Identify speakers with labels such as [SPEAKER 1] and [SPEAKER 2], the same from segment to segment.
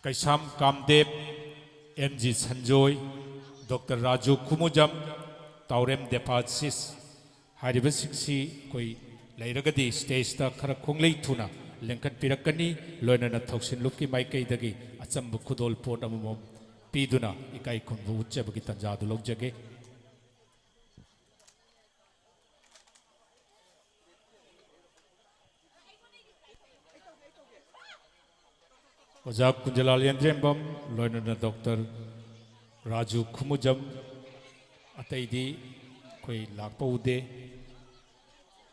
[SPEAKER 1] Kaisam Kamdev, MG Sanjoy, Dr. Raju Kumujam, Taurem Depasis, Haribasiksi, Koi, Lairagadi, stage the Karakunglei Tuna, Lincoln Pirakani, Lona Toxin Luki Maike Dagi, Atsam Kudol Port Amum, Piduna, Ikai Kunvu, Chebakitan Jadulog. Ojak Kunjalal Yandrembam, Loinana Dr. Raju Kumujam, Ataidi, Koi Lakpa Ude,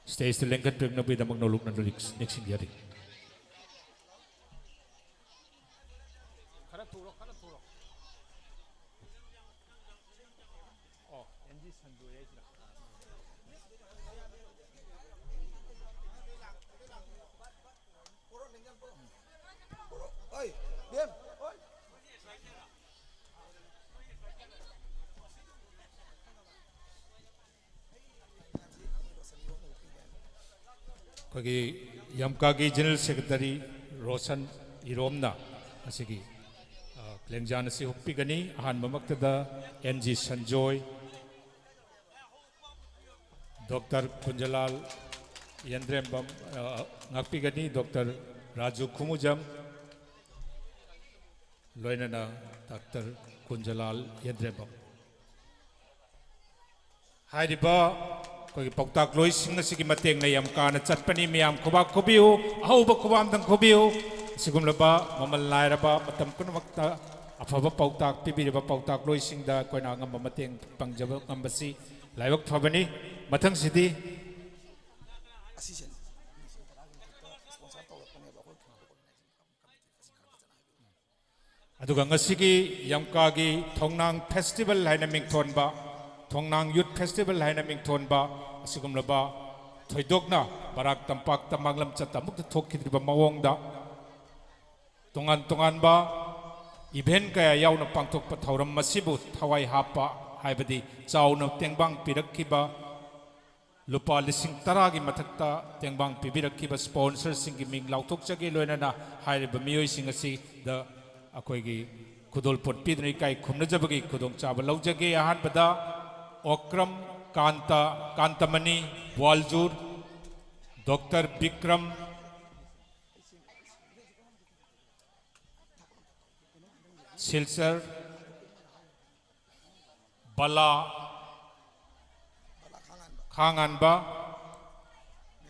[SPEAKER 1] stays the Lincoln Pignabi, the Magnoluk next year. Yamkagi General Secretary Roshan Iromna, Asigi, Klengjanasi Hupigani, Han Mamaktada, NG Sanjoy, Dr. Kunjalal Yandrembam, Nakpigani, Dr. Raju Kumujam, Loinana, Dr. Kunjalal Yandrembam. Haidiba. Koi Poktak Lois Singasi Mateng Nayam Kana Chatpani Miam Kuba Kubiu, Auba Kubam Dang Kubiu, Sigumlaba, Mamalaiba, Matam Kunwakta, Afava Poktak, Pibiba Poktak Lois Singda, Koinanga Mamateng, Pangjaba Embassy, Layok Fabani, Matang City. Adugangasigi Yamkagi Tongnang Festival Hainaming Tonba. Tongnang Youth Festival haina mingthonba asigumlaba thoidokna barak tampak tamanglam chatamuk thokkidriba mawongda tongan ba event kaya yauna pangthokpa thauram masibu thawai hapa haibadi chauna tengbang pirakkiba lupa lising taragi mathakta tengbang pibirakkiba sponsors singi ming lauthokjage loinana hairiba miyoi singasi da akoigi khudol pot pidri kai khumnajabagi khudong chaba laujage ahanbada Okram Kantamani Waljur, Dr. Bikram Silsar, Bala Khanganba,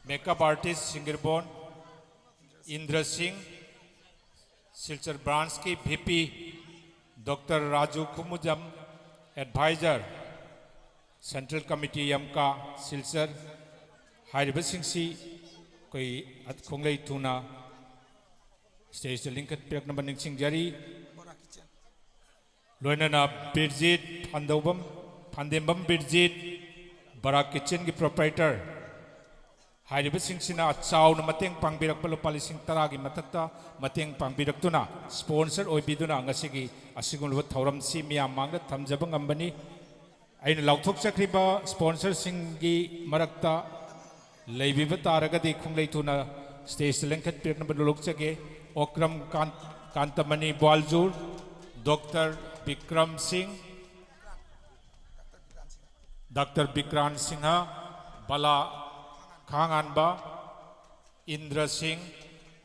[SPEAKER 1] makeup artist Singirbon, Indra Singh, Silsar Bransky, VP, Dr. Raju Kumujam, advisor. Central Committee Yamka Silsar Hariba Singsi Koi at Konglei Tuna Stage the Lincoln Pirk number Ning Jari Loinana Birjit Pandobam Pandembam Birjit Barak Kitchen ki proprietor Hariba Singsina Chow Namateng Pangbirak Palopalising Taragi Matata Mateng Pangbirak Tuna sponsor Oibiduna Ngasigi Asigun Thoram Simia Manga Tamjabang Ambani Ain Lautok Sakriba sponsor Singi Marakta Leviva Taragadi Kunglei Tuna Stage Lincoln Pirk number Lukchage Okram Kantamani Baljur Dr. Bikram Singh Dr. Bikran Singha Bala Khanganba Indra Singh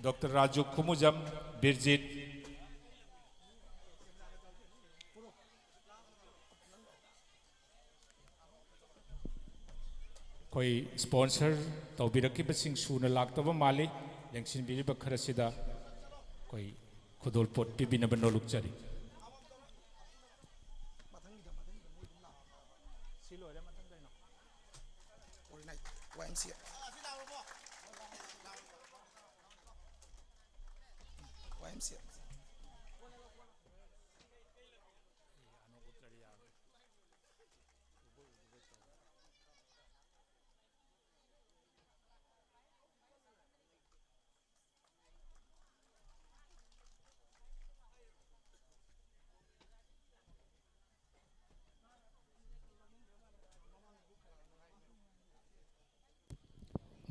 [SPEAKER 1] Dr. Raju Kumujam Birjit Koi sponsor Taubiraki Basing Suna Laktava Mali, Langshin Biriba Karasida, Koi Kudol Pot Pibinabano Lukchari.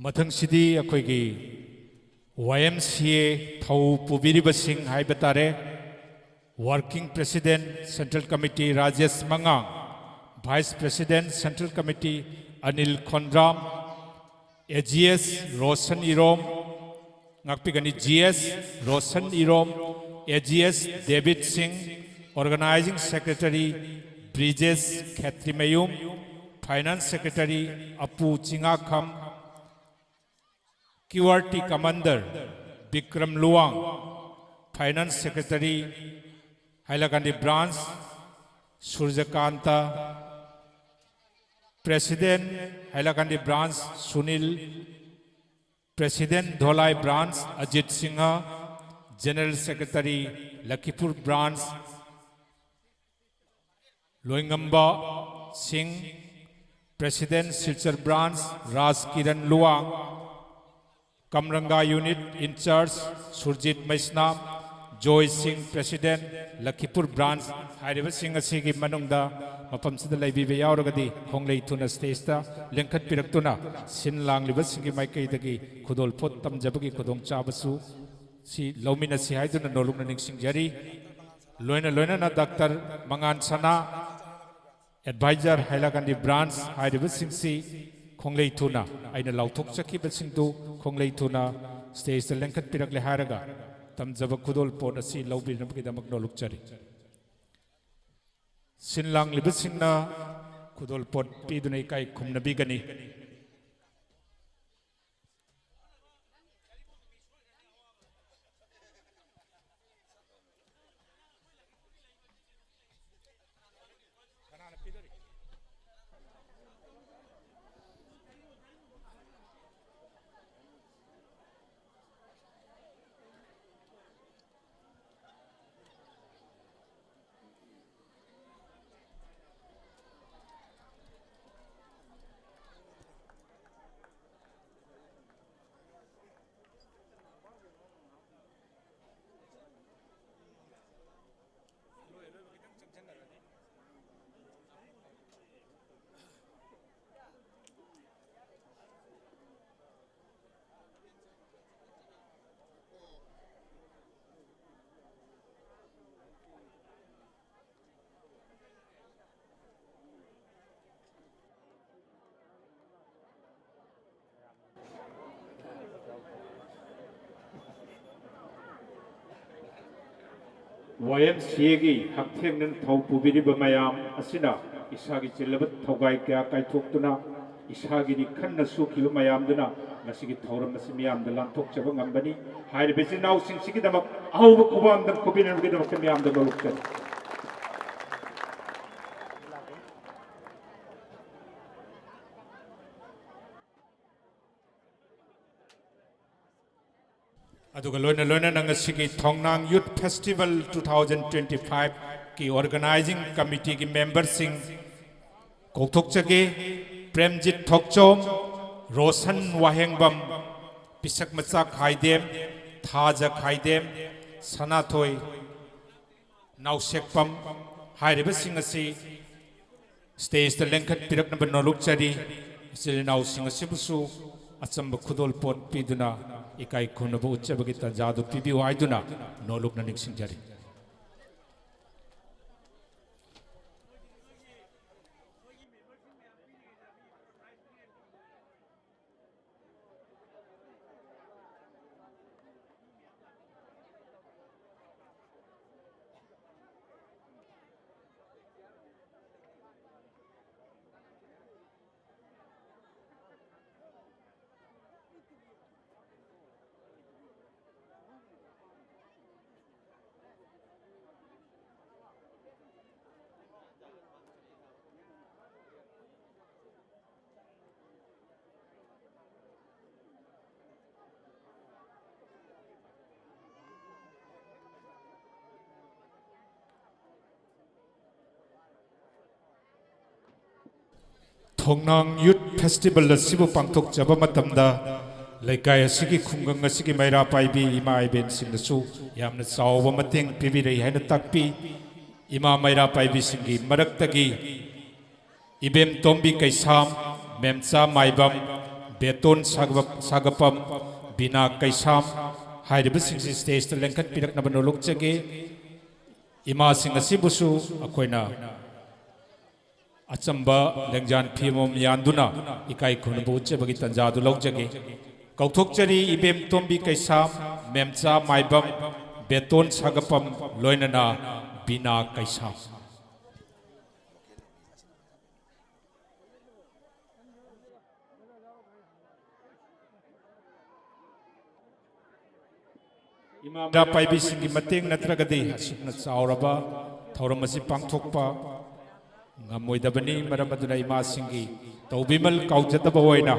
[SPEAKER 1] Mathang Sidi Akoigi YMCA Thau Pubiribasing Haibatare Working President Central Committee Rajesh Mangang, Vice President Central Committee Anil Khondram, AGS Roshan Irom, Ngakpigani GS Roshan Irom, AGS David Singh, Organizing Secretary Bridges Khetrimayum, Finance Secretary Apu Chingakham, QRT Commander Bikram Luang, Finance Secretary Hailakandi Branch Surjakanta, President Hailakandi Branch Sunil, President Dholai Branch Ajit Singha, General Secretary Lakipur Branch Loingamba Singh, President Silchar Branch Raj Kiran Luang, Kamranga Unit in charge Surjit Maisnam, Joy Singh, President Lakipur Branch, Hairiba Singh Asigi Manungda, Mapam Sida Laibi Yauragadi, Honglei Tuna Stesta, Lenkat Piraktuna, Sin Lang Libasingi Maikaidagi, Kudol Pot Tam Jabagi Kudong Chabasu, Si Lomina Si Haiduna Noluna Ningsing Jari, Loina na Dr. Mangan Sana, Advisor Hailakandi Branch, Hairiba Singh Si, Honglei Tuna, Aina Lautok Chaki Basindu, Honglei Tuna, Stage the Lenkat Pirakle Haraga. Tamjaba Kudol Pot asi Laubi Namakida Magnoluk Chari. Sinlang Libasingna Kudol Pot Pidunaikai Kumnabigani. YMCAꯒꯤ ꯍꯛꯊꯦꯡꯅꯅ ꯊꯧ ꯄꯨꯕꯤꯔꯤꯕ ꯃꯌꯥꯝ ꯑꯁꯤꯅ ꯏꯁꯥꯒꯤ ꯆꯤꯜꯂꯕ ꯊꯧꯒꯥꯏ ꯀꯌꯥ ꯀꯥꯏꯊꯣꯛꯇꯨꯅ ꯏꯁꯥꯒꯤꯗꯤ ꯈꯟꯅ ꯁꯨꯈꯤꯕ ꯃꯌꯥꯝꯗꯨꯅ ꯉꯁꯤꯒꯤ ꯊꯧꯔꯝ ꯑꯁꯤ ꯃꯤꯌꯥꯝꯗ ꯂꯥꯟꯊꯣꯛꯆꯕ ꯉꯝꯕꯅꯤ ꯍꯥꯏꯔꯤꯕ ꯏꯆꯤꯜ ꯏꯅꯥꯎꯁꯤꯡꯁꯤꯒꯤꯗꯃꯛ ꯑꯍꯧꯕ ꯈꯨꯕꯥꯝꯗ ꯈꯨꯕꯤꯅꯕꯒꯤꯗꯃꯛꯇ ꯃꯤꯌꯥꯝꯗ ꯅꯣꯛꯆꯔꯤ aduga loina nangasigi Thongnang Youth Festival 2025 ki organizing committee ki members sing kokthokchage Premjit Thokchom, Roshan Wahengbam, Pisak Macha Khaidem, Thaja Khaidem, Sanathoi Nausekpam hairiba sing asi stage the lenkat pirak na banolukchari isilinaw sing asibusu achamba khudol pot piduna ikai khunaba uchabagi tanjadu pibi waiduna noluk na ningsingjari Thongnang Youth Festival asibu pangthok jaba matamda laikai asigi khungang asigi maira paibi ima iben singnasu yamna chawba mateng pibirei haina takpi ima maira paibi singi maraktagi ibem tombi kaisam memcha maibam beton sagapam bina kaisam hairiba singsi stage ta lengkat pirak na banolok chage इमासिंग असिबुसु अखोइना अचंबा लेंजान फीमोम यानदुना इकाई खुनबु उच्चबगी तंजादु लौजगे कौथोकचरी इबेम तोंबी कैसा मेमचा माइबम बेतोन सागपम लोइनना बिना कैसा इमामदा पाइबी सिंगी मतेंग नत्रगदी असुकना चावरबा थौरम असि पांगथोकपा ngamoidabani maram aduna ima singi taubimal kaujataba hoina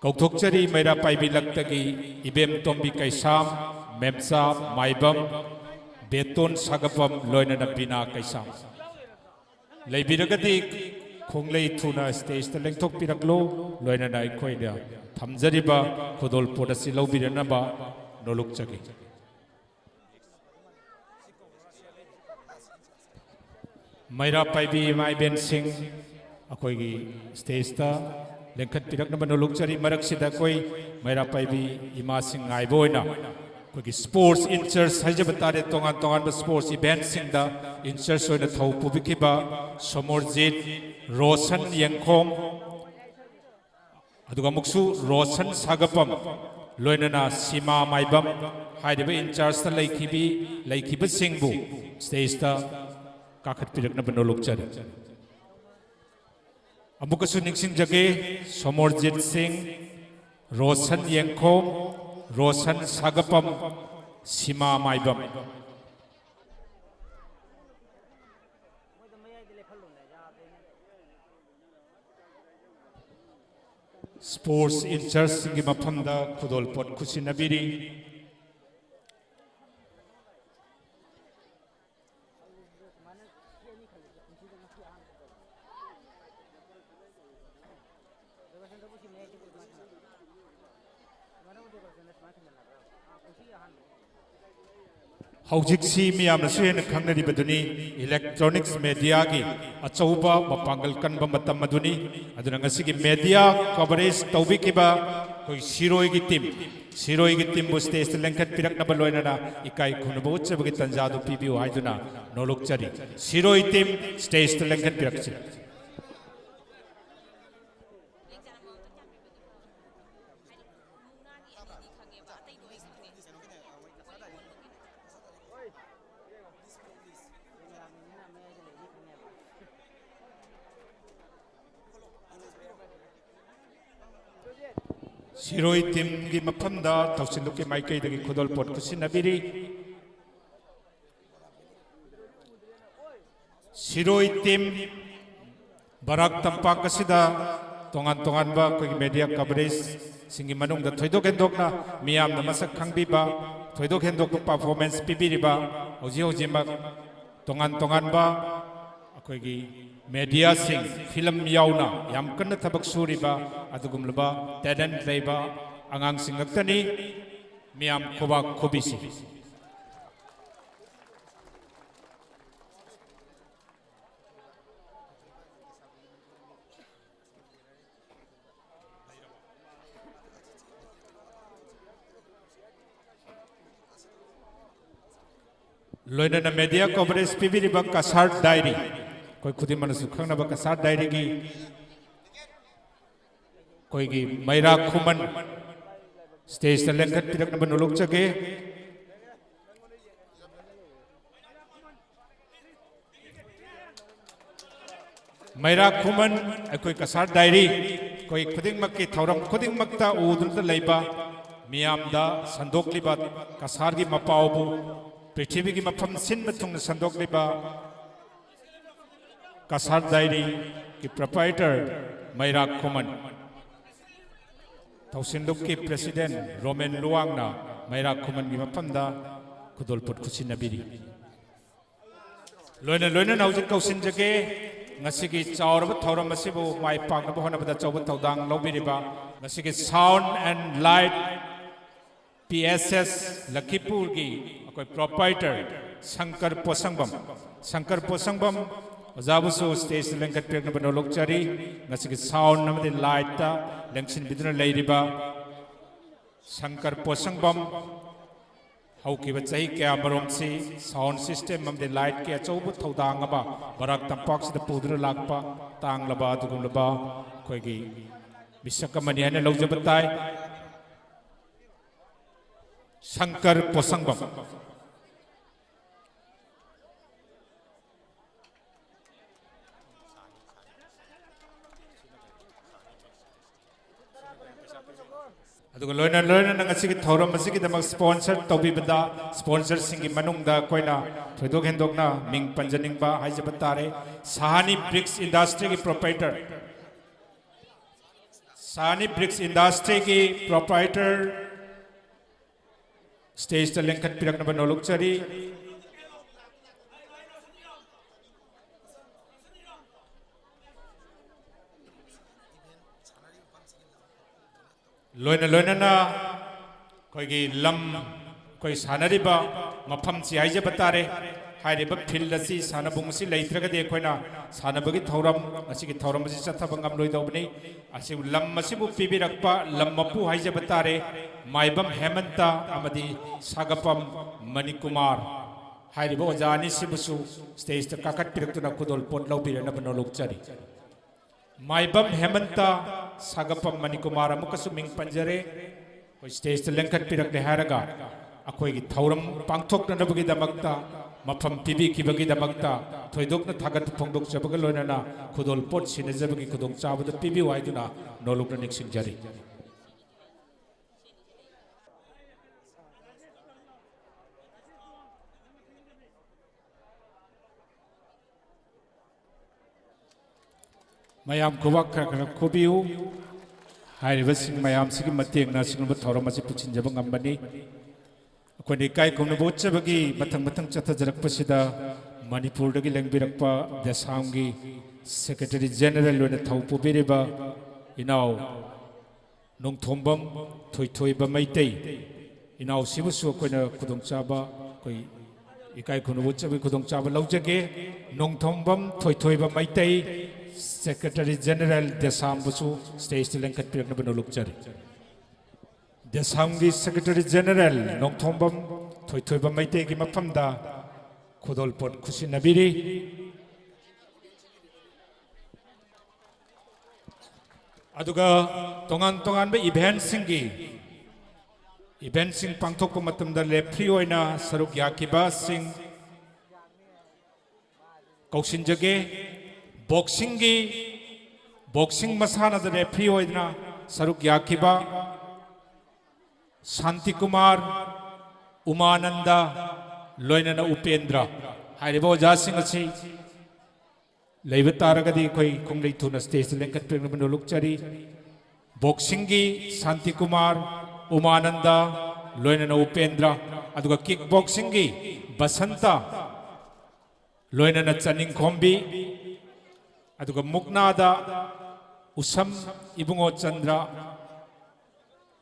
[SPEAKER 1] kaukthokchari maira paibi laktagi ibem tombi kaisam memsa maibam beton sagapam loina na bina kaisam leibiragadi khonglei thuna stage ta lengthok piraklo loina na ikhoida thamjariba khodol podasi lobirana ba nolokchagi मैरा पाइबी माई Ben Singh अखोगी stage ता लेंखत पिरक नबन लुकचरी मरक सिदा कोई मैरा पाइबी इमा सिंह आइबोइना कोई sports इंचर्स हजब तारे तोंगान तोंगान sports event Singh दा इंचर्स होइना थौ पुबिकिबा समरजीत रोशन यंगखोम अदुगा मुक्सु रोशन सागपम लोइनना सीमा Maibam हाइदिबे in charge ता लैखिबी सिंहबु stage ता काखत पिरकना बनो लोकचर अमुकसु निक्सिंग जगे समरजीत सिंह रोशन यंगखोम रोशन सागपम सीमा माइबम स्पोर्ट्स इंचार्ज की मफमदा खुदोल पोट खुसिनबिरी हौजिक्सी मियामनसु हेन खंगनरिबदुनी इलेक्ट्रॉनिक्स मीडिया की अचौबा मपांगल कनब मतम मदुनी अदुना ngasiगी मीडिया कवरेज तौबिकिबा कोई सिरोई की टीम बु स्टेज लेंखत पिरकनब लोइनना इकाई खुनबु उच्चबगी तंजादु पीबिउ हाइदुना नोलुकचरी सिरोई टीम स्टेज लेंखत पिरकछि सिरोई टीम की मफमदा तौसिलु के माइकई दगी खुदोल पोट कुसिनबिरी सिरोई टीम बराक तंपाक असिदा तोंगान तोंगान बा कोई मीडिया कवरेज सिंगी मनुंगदा थोइदोक हेंदोकना मियामना मसक खंगबिबा थोइदोक हेंदोक परफॉर्मेंस पिबिरिबा होजि होजिमक तोंगान तोंगान बा अखोइगी मीडिया सिंह फिल्म यावना याम कन्न थबक सूरिबा अदुगुमलबा टैलेंट लेबा आंगांग सिंगक्तनी मियाम खोबा खोबिसी लोइनना मीडिया कवरेज पिबिरिबा कसार डायरी कोई खुदी मनसु खंगनबा कसार डायरी की कोई की मैरा खुमन स्टेज ता लेंखत पिरकनबा नोलुकचगे मैरा खुमन कोई कसार डायरी कोई खुदिंगमक की थौरम खुदिंगमकता उदुनता लैबा मियामदा संदोकलिबा कसार की मपावबु पृथ्वी की मफम सिन थुंग संदोकलिबा कसार डायरी की प्रोप्राइटर मैरा खुमन तौसिलुक की प्रेसिडेंट रोमेन लुवांगना मैरा खुमन की मफमदा खुदोलपुट खुसिनबिरी लोइना लोइना नाउजिक कौसिनजगे ngasi chauraba thauram asibu mai paknaba honabada chauba thaudang lobiriba ngasi sound and light PSS Lakipur gi akoi proprietor Shankar Posangbam Ojabusu stage lenkat peknaba nolokchari ngasi sound namadi light ta lengsin biduna leiriba Shankar Posangbam ꯍꯧꯈꯤꯕ ꯆꯍꯤ ꯀꯌꯥ ꯃꯔꯣꯝꯁꯤ sound system ꯑꯃꯗꯤ ꯂꯥꯏꯠꯀꯤ ꯑꯆꯧꯕ ꯊꯧꯗꯥꯡ ꯑꯃ ꯕꯔꯥꯛ ꯇꯝꯄꯥꯛꯁꯤꯗ ꯄꯨꯗꯨꯅ ꯂꯥꯛꯄ ꯇꯥꯡꯂꯕ ꯑꯗꯨꯒꯨꯝꯂꯕ ꯑꯩꯈꯣꯏꯒꯤ ꯃꯤꯁꯛ ꯑꯃꯅꯤ ꯍꯥꯏꯅ ꯂꯧꯖꯕ ꯇꯥꯏ ꯁꯪꯀꯔ ꯄꯣꯁꯪꯕꯝ ꯑꯗꯨꯒ ꯂꯣꯏꯅꯅ ꯉꯁꯤꯒꯤ ꯊꯧꯔꯝ ꯑꯁꯤꯒꯤꯗꯃꯛ ꯁ꯭ꯄꯣꯟꯁꯔ ꯇꯧꯕꯤꯕꯗ ꯁ꯭ꯄꯣꯟꯁꯔꯁꯤꯡꯒꯤ ꯃꯅꯨꯡꯗ ꯑꯩꯈꯣꯏꯅ ꯊꯣꯏꯗꯣꯛ ꯍꯦꯟꯗꯣꯛꯅ ꯃꯤꯡ ꯄꯟꯖꯅꯤꯡꯕ ꯍꯥꯏꯖꯕ ꯇꯥꯔꯦ ꯁꯥꯍꯥꯅꯤ ꯕ꯭ꯔꯤꯛꯁ ꯏꯟꯗꯁꯇ꯭रीꯒꯤ ꯄ꯭ꯔꯣꯄ꯭राꯏꯇꯔ ꯁꯥꯍꯥꯅꯤ ꯕ꯭ꯔꯤꯛꯁ ꯏꯟꯗꯁꯇ꯭रीꯒꯤ ꯄ꯭ꯔꯣꯄ꯭राइटर स्टेज लेंखꯠꯄꯤꯔꯛꯅꯕ ꯅꯣꯂꯨꯛꯆꯔꯤ लोइना कोई लम कोई सानरिबा मफम से हाइजब तारे हाइरिब फील्ड असी सानबुंग असी लेइत्रगदे अखोइना सानबगी थौरम असिगी थौरम असी चथब ngamloidobni असी लम असिबु पिबिरक्पा लम मपु हाइजब तारे माइबम हेमंता अमदी सागपम मणिकुमार हाइरिब ओजानी सिबुसु स्टेज त काकट पिरक्तुना खुदोल पोट लौबिरनब नोलुक्चरी माइबम हेमंता सागपम मणिकुमार अमुकसु मिंग पंजरे स्टेज लेंखट पिरक्ने हारगा अखोइगी थौरम पांगथोकनबगीदमक्ता मफम पिबिखिबगीदमक्ता थोइदोकना थागत फोंदोकजबग लोइनाना खुदोल पोट सिनजबगी खुदोंग चाबद पिबि वाइदुना नोलुकना निक्सिंगजरी मयाम कुवाक खर खुबियु हाइरिबसिंग मयाम सिगी मतेंगना सिंगब थौरम असी पुचिनजब ngambani अखोनि काय कुमन बोचबगी मथंग मथंग चथजरकपसिदा मणिपुरदगी लेंगबिरकपा देसामगी सेक्रेटरी जनरल लोने थौपुबिरिबा इनाव नोंथोंबम थोइथोइबा मैतै इनाव सिबुसु अखोइना खुदोंचाबा कोइ इकाय Koeman बोचबगी खुदोंचाबा लौजगे नोंथोंबम थोइथोइबा Meitei secretary general देसाम Basu stage लेंखट पिरक्नब नोलुक्चरी देसाम की सेक्रेटरी जनरल नोंथोंबम थोइथोइबा मैते की मफमदा खुदोलपोट खुसिनबिरी अदुगा तोंगान तोंगान बे इवेंट सिंग पांथोकप मतमदा लेफ्री ओइना सरुक याकिबा सिंग कौसिनजगे बॉक्सिंग मसाना द रेफरी होइदना सरुक याकिबा शांति कुमार उमानंदा लोइनना उपेंद्र हाइरिबो ओजासिंग अछि लेब तारगदी कोई खुंगलै थुना स्टेज लेंखट पिरक्नब नोलुक्चरी बॉक्सिंग की शांति कुमार उमानंदा लोइनना उपेंद्र अदुगा किक बॉक्सिंग की बसंता लोइनना चनिंग खोंबी अदुगा मुक्नादा उसम इबुंगो चंद्र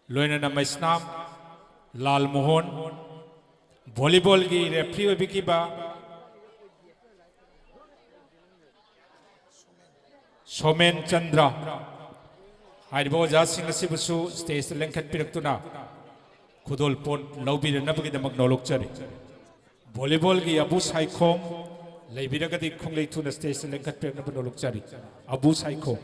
[SPEAKER 1] लोइनना मैस्नाम लाल मोहन वॉलीबॉल की रेफरी ओबिकिबा सोमेन चंद्र हाइरिबो ओजासिंग असिबुसु स्टेज लेंखट पिरक्तुना खुदोल पोट लौबिरनबगीदमक नोलुक्चरी वॉलीबॉल की अबू साइखोम लेबिरगदी खुंगलै थुना स्टेज लेंखट पिरक्नब नोलुक्चरी अबू साइखोम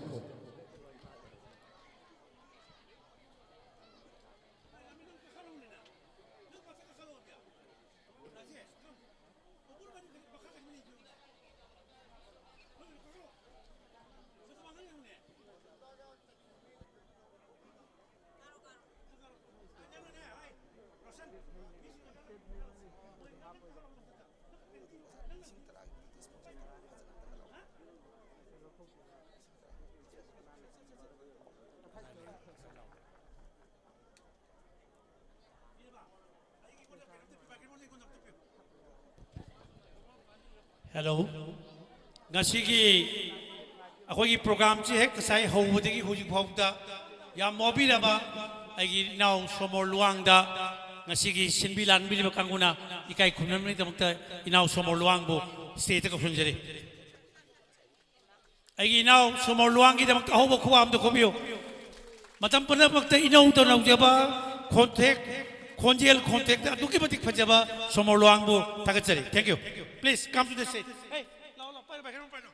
[SPEAKER 2] हेलो ngasiगी akhoi program chi hek sai hobudagi huji phawda ya mobiraba agi now somor luangda ngasigi sinbi lanbi ba kanguna ikai khunamni tamta inaw somor luang bo state ka phunjari agi now somor luangi tamta hobo khuam do khobio matam pana bakta inaw to nawjaba khonthek ꯈꯣꯟꯖꯦꯜ ꯈꯣꯟꯊꯦꯛꯇ ꯑꯗꯨꯛꯀꯤ ꯃꯇꯤꯛ ꯐꯖꯕ ꯁꯣꯃꯣꯔ ꯂꯨꯋꯥꯡꯕꯨ ꯊꯥꯒꯠꯆꯔꯤ thank you please come to the stage ꯍꯦ ꯂꯥꯎ ꯂꯥꯎ ꯄꯥꯏꯔꯣ ꯄꯥꯏꯔꯣ ꯄꯥꯏꯔꯣ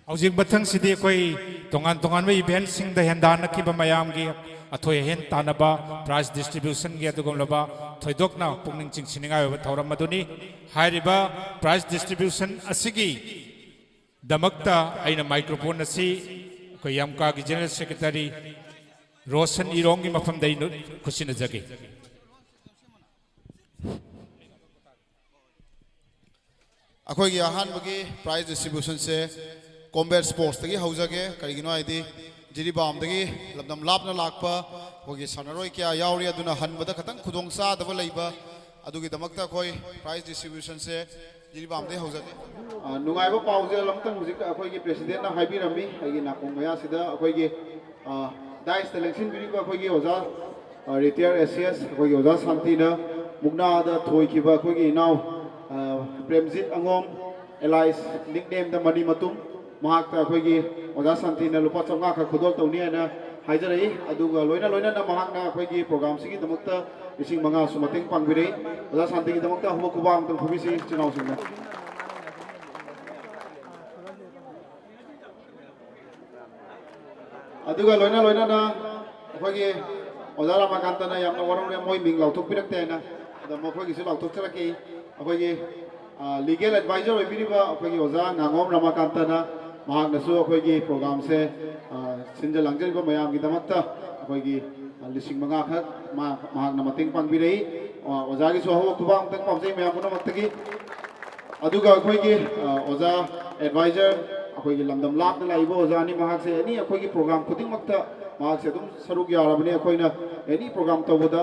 [SPEAKER 1] ꯍꯧꯖꯤꯛ ꯃꯊꯪꯁꯤꯗꯤ ꯑꯩꯈꯣꯏ ꯇꯣꯉꯥꯟ ꯇꯣꯉꯥꯟꯕ ꯏꯚꯦꯟꯠꯁꯤꯡꯗ ꯍꯦꯟꯗꯥꯟꯅꯈꯤꯕ ꯃꯌꯥꯝꯒꯤ ꯑꯊꯣꯏ ꯑꯍꯦꯟ ꯇꯥꯟꯅꯕ ꯄ꯭ꯔꯥꯏꯖ ꯗꯤꯁꯇ꯭ꯔꯤꯕ꯭ꯌꯨꯁꯟꯒꯤ ꯑꯗꯨꯒꯨꯝꯂꯕ ꯊꯣꯏꯗꯣꯛꯅ ꯄꯨꯛꯅꯤꯡ ꯆꯤꯡꯁꯤꯟꯅꯤꯡꯉꯥꯏ ꯑꯣꯏꯕ ꯊꯧꯔꯝ ꯑꯗꯨꯅꯤ ꯍꯥꯏꯔꯤꯕ ꯄ꯭ꯔꯥꯏꯖ ꯗꯤꯁꯇ꯭ꯔꯤꯕ꯭ꯌꯨꯁꯟ ꯑꯁꯤꯒꯤ ꯗꯃꯛꯇ ꯑꯩꯅ ꯃꯥꯏꯀ꯭ꯔꯣꯐꯣꯟ ꯑꯁꯤ ꯑꯩꯈꯣꯏ ꯌꯥꯝꯀꯥꯒꯤ ꯖꯦꯅꯔꯦꯜ ꯁꯦꯀ꯭ꯔꯦꯇꯔꯤ ꯔꯣꯁꯟ ꯏꯔꯣꯡꯒꯤ ꯃꯐꯝꯗ ꯑꯩ ꯈꯨꯠꯁꯤꯟꯅꯖꯒꯦ
[SPEAKER 3] ꯑꯩꯈꯣꯏꯒꯤ ꯑꯍꯥꯟꯕꯒꯤ ꯄ꯭ꯔꯥꯏꯖ ꯗꯤꯁꯇ꯭ꯔꯤꯕ꯭ꯌꯨꯁꯟꯁꯦ ꯀꯣꯝꯕꯦꯠ ꯁ꯭ꯄꯣꯔꯠꯁꯇꯒꯤ ꯍꯧꯖꯒꯦ ꯀꯔꯤꯒꯤꯅꯣ ꯍꯥꯏꯗꯤ ꯖꯤꯔꯤꯕꯥꯝꯗꯒꯤ ꯂꯝꯗꯝ ꯂꯥꯞꯅ ꯂꯥꯛꯄ ꯑꯩꯈꯣꯏꯒꯤ ꯁꯥꯟꯅꯔꯣꯏ ꯀꯌꯥ ꯌꯥꯎꯔꯤ ꯑꯗꯨꯅ ꯍꯟꯕꯗ ꯈꯤꯇꯪ ꯈꯨꯗꯣꯡꯆꯥꯗꯕ ꯂꯩꯕ ꯑꯗꯨꯒꯤꯗꯃꯛꯇ ꯑꯩꯈꯣꯏ ꯄ꯭ꯔꯥꯏꯖ ꯗꯤꯁꯇ꯭ꯔꯤꯕ꯭ꯌꯨꯁꯟꯁꯦ ꯖꯤꯔꯤꯕꯥꯝꯗꯒꯤ ꯍꯧꯖꯒꯦ ꯅꯨꯡꯉꯥꯏꯕ ꯄꯥꯎꯖꯦꯜ ꯑꯃꯇꯪ ꯍꯧꯖꯤꯛ ꯑꯩꯈꯣꯏꯒꯤ ꯄ꯭ꯔꯦꯁꯤꯗꯦꯟꯠꯅ ꯍꯥꯏꯕꯤꯔꯝꯃꯤ ꯑꯩꯒꯤ ꯅꯥꯀꯣꯡ ꯃꯌꯥꯁꯤꯗ ꯑꯩꯈꯣꯏꯒꯤ ꯗꯥꯏꯁꯇ ꯂꯦꯡꯁꯤꯟꯕꯤꯔꯤꯕ ꯑꯩꯈꯣꯏꯒꯤ ꯑꯣꯖꯥ ꯔꯤꯇꯤꯌꯔ ꯑꯦꯁꯤꯌꯁ ꯑꯩꯈꯣꯏꯒꯤ ꯑꯣꯖꯥ ꯁꯥꯟꯇꯤꯅ ꯃꯨꯛꯅꯥꯗ ꯊꯣꯏꯈꯤꯕ ꯑꯩꯈꯣꯏꯒꯤ ꯏꯅꯥꯎ ꯄ꯭ꯔꯦꯝꯖꯤꯠ ꯑꯉꯣꯝ ꯑꯦꯂꯥꯏꯁ ꯅꯤꯛꯅꯦꯝꯗ ꯃꯅꯤ ꯃꯇꯨꯝ ꯃꯍꯥꯛꯇ ꯑꯩꯈꯣꯏꯒꯤ ꯑꯣꯖꯥ ꯁꯥꯟꯇꯤꯅ ꯂꯨꯄꯥ 500 ꯈꯛ ꯈꯨꯗꯣꯜ ꯇꯧꯅꯤ ꯍꯥꯏꯅ ꯍꯥꯏꯖꯔꯛꯏ ꯑꯗꯨꯒ ꯂꯣꯏꯅꯅ ꯃꯍꯥꯛꯅ ꯑꯩꯈꯣꯏꯒꯤ ꯄ꯭ꯔꯣꯒ꯭ꯔꯥꯝꯁꯤꯒꯤꯗꯃꯛꯇ 5,000ꯁꯨ ꯃꯇꯦꯡ ꯄꯥꯡꯕꯤꯔꯛꯏ ꯑꯣꯖꯥ ꯁꯥꯟꯇꯤꯒꯤꯗꯃꯛꯇ ꯑꯍꯨꯝ ꯈꯨꯕꯥꯛ ꯑꯃꯇꯪ ꯐꯨꯕꯤꯁꯤ ꯏꯆꯤꯜ ꯏꯅꯥꯎꯁꯤꯡꯅ ꯑꯗꯨꯒ ꯂꯣꯏꯅꯅ ꯑꯩꯈꯣꯏꯒꯤ ꯑꯣꯖꯥ ꯔꯥꯃꯥꯀꯥꯟꯇꯅ ꯌꯥꯝꯅ ꯋꯥꯔꯧꯔꯦ ꯃꯣꯏ ꯃꯤꯡ ꯂꯥꯎꯊꯣꯛꯄꯤꯔꯛꯇꯦ ꯍꯥꯏꯅ ꯑꯗꯣ ꯃꯈꯣꯏꯒꯤꯁꯨ ꯂꯥꯎꯊꯣꯛꯆꯔꯛꯈꯤ ꯑꯩꯈꯣꯏꯒꯤ ꯂꯤꯒꯦꯜ ꯑꯦꯗꯚꯥꯏꯖꯔ ꯑꯣꯏꯕꯤꯔꯤꯕ ꯑꯩꯈꯣꯏꯒꯤ ꯑꯣꯖꯥ ꯉꯥꯉꯣꯝ ꯔꯥꯃꯥꯀꯥꯟꯇꯅ ꯃꯍꯥꯛꯅꯁꯨ ꯑꯩꯈꯣꯏꯒꯤ ꯄ꯭ꯔꯣꯒ꯭ꯔꯥꯝꯁꯦ ꯁꯤꯟꯖ ꯂꯥꯡꯖꯔꯤꯕ ꯃꯌꯥꯝꯒꯤꯗꯃꯛꯇ ꯑꯩꯈꯣꯏꯒꯤ 5,000 ꯈꯛ ꯃꯍꯥꯛꯅ ꯃꯇꯦꯡ ꯄꯥꯡꯕꯤꯔꯛꯏ ꯑꯣꯖꯥꯒꯤꯁꯨ ꯑꯍꯧꯕ ꯈꯨꯕꯥꯛ ꯑꯃꯇꯪ ꯄꯥꯝꯖꯩ ꯃꯌꯥꯝ ꯄꯨꯝꯅꯃꯛꯇꯒꯤ ꯑꯗꯨꯒ ꯑꯩꯈꯣꯏꯒꯤ ꯑꯣꯖꯥ ꯑꯦꯗꯚꯥꯏꯖꯔ ꯑꯩꯈꯣꯏꯒꯤ ꯂꯝꯗꯝ ꯂꯥꯞꯅ ꯂꯥꯛꯏꯕ ꯑꯣꯖꯥꯅꯤ ꯃꯍꯥꯛꯁꯦ ꯑꯦꯅꯤ ꯑꯩꯈꯣꯏꯒꯤ ꯄ꯭ꯔꯣꯒ꯭ꯔꯥꯝ ꯈꯨꯗꯤꯡꯃꯛꯇ ꯃꯍꯥꯛꯁꯦ ꯑꯗꯨꯝ ꯁꯔꯨꯛ ꯌꯥꯔꯕꯅꯤ ꯑꯩꯈꯣꯏꯅ ꯑꯦꯅꯤ ꯄ꯭ꯔꯣꯒ꯭ꯔꯥꯝ ꯇꯧꯕꯗ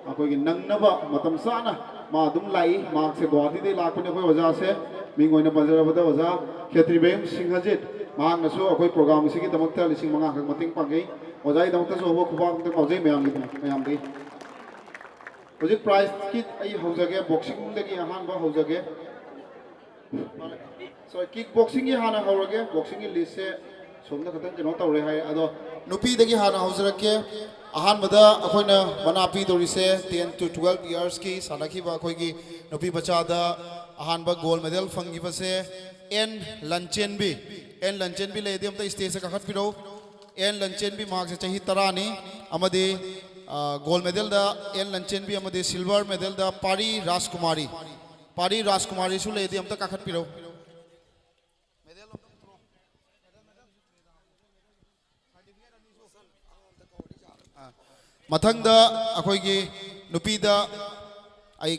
[SPEAKER 3] ꯑꯩꯈꯣꯏꯒꯤ ꯅꯪꯅꯕ ꯃꯇꯝ ꯆꯥꯅ ꯃꯥ ꯑꯗꯨꯝ ꯂꯥꯛꯏ ꯃꯍꯥꯛꯁꯦ ꯒꯨꯋꯥꯍꯥꯇꯤꯗꯒꯤ ꯂꯥꯛꯄꯅꯤ ꯑꯩꯈꯣꯏ ꯑꯣꯖꯥꯁꯦ ꯃꯤꯡ ꯑꯣꯏꯅ ꯄꯟꯖꯔꯕꯗ ꯑꯣꯖꯥ ꯈꯦꯇ꯭ꯔꯤꯕꯦꯝ ꯁꯤꯡꯍꯖꯤꯠ ꯃꯍꯥꯛꯅꯁꯨ ꯑꯩꯈꯣꯏ ꯄ꯭ꯔꯣꯒ꯭ꯔꯥꯝ ꯑꯁꯤꯒꯤꯗꯃꯛꯇ 5,000 ꯈꯛ ꯃꯇꯦꯡ ꯄꯥꯡꯖꯩ ꯑꯣꯖꯥꯒꯤꯗꯃꯛꯇꯁꯨ ꯑꯍꯧꯕ ꯈꯨꯕꯥꯛ ꯑꯃꯇꯪ ꯄꯥꯎꯖꯩ ꯃꯌꯥꯝꯗꯒꯤ ꯍꯧꯖꯤꯛ ꯄ꯭ꯔꯥꯏꯖꯀꯤ ꯑꯩ ꯍꯧꯖꯒꯦ ꯕꯣꯛꯁꯤꯡꯗꯒꯤ ꯑꯍꯥꯟꯕ ꯍꯧꯖꯒꯦ ꯁꯣꯔꯤ ꯀꯤꯛ ꯕꯣꯛꯁꯤꯡꯒꯤ ꯍꯥꯟꯅ ꯍꯧꯔꯒꯦ ꯕꯣꯛꯁꯤꯡꯒꯤ ꯂꯤꯁꯁꯦ ꯁꯣꯝꯗ ꯈꯤꯇꯪ ꯀꯩꯅꯣ ꯇꯧꯔꯦ ꯍꯥꯏ ꯑꯗꯣ ꯅꯨꯄꯤꯗꯒꯤ ꯍꯥꯟꯅ ꯍꯧꯖꯔꯛꯀꯦ ꯑꯍꯥꯟꯕꯗ ꯑꯩꯈꯣꯏꯅ ꯃꯅꯥ ꯄꯤꯗꯧꯔꯤꯁे 10 to 12 yearsꯀꯤ ꯁꯥꯟꯅꯈꯤꯕ ꯑꯩꯈꯣꯏꯒꯤ ꯅꯨꯄꯤ ꯃꯆꯥꯗ ꯑꯍꯥꯟꯕ ꯒꯣꯜ ꯃꯦꯗꯜ ꯐꯪꯈꯤꯕꯁꯦ ꯑꯦꯟ ꯂꯟꯆꯦꯟꯕꯤ ꯂꯩꯔꯗꯤ ꯑꯝꯇ ꯁ꯭ꯇꯦꯖꯇ ꯀꯥꯈꯠꯄꯤꯔꯛꯎ ꯑꯦꯟ ꯂꯟꯆꯦꯟꯕꯤ ꯃꯍꯥꯛꯁꯦ ꯆꯍꯤ 10ꯅꯤ ꯑꯃꯗꯤ ꯒꯣꯜ ꯃꯦꯗꯜꯗ ꯑꯦꯟ ꯂꯟꯆꯦꯟꯕꯤ ꯑꯃꯗꯤ ꯁꯤꯜꯚꯔ ꯃꯦꯗꯜꯗ ꯄꯥꯔꯤ ꯔꯥꯖꯀꯨꯃꯥꯔꯤꯁꯨ ꯂꯩꯔꯗꯤ ꯑꯝꯇ ꯀꯥꯈꯠꯄꯤꯔꯛꯎ ꯃꯊꯪꯗ ꯑꯩꯈꯣꯏꯒꯤ ꯅꯨꯄꯤꯗ ꯑꯩ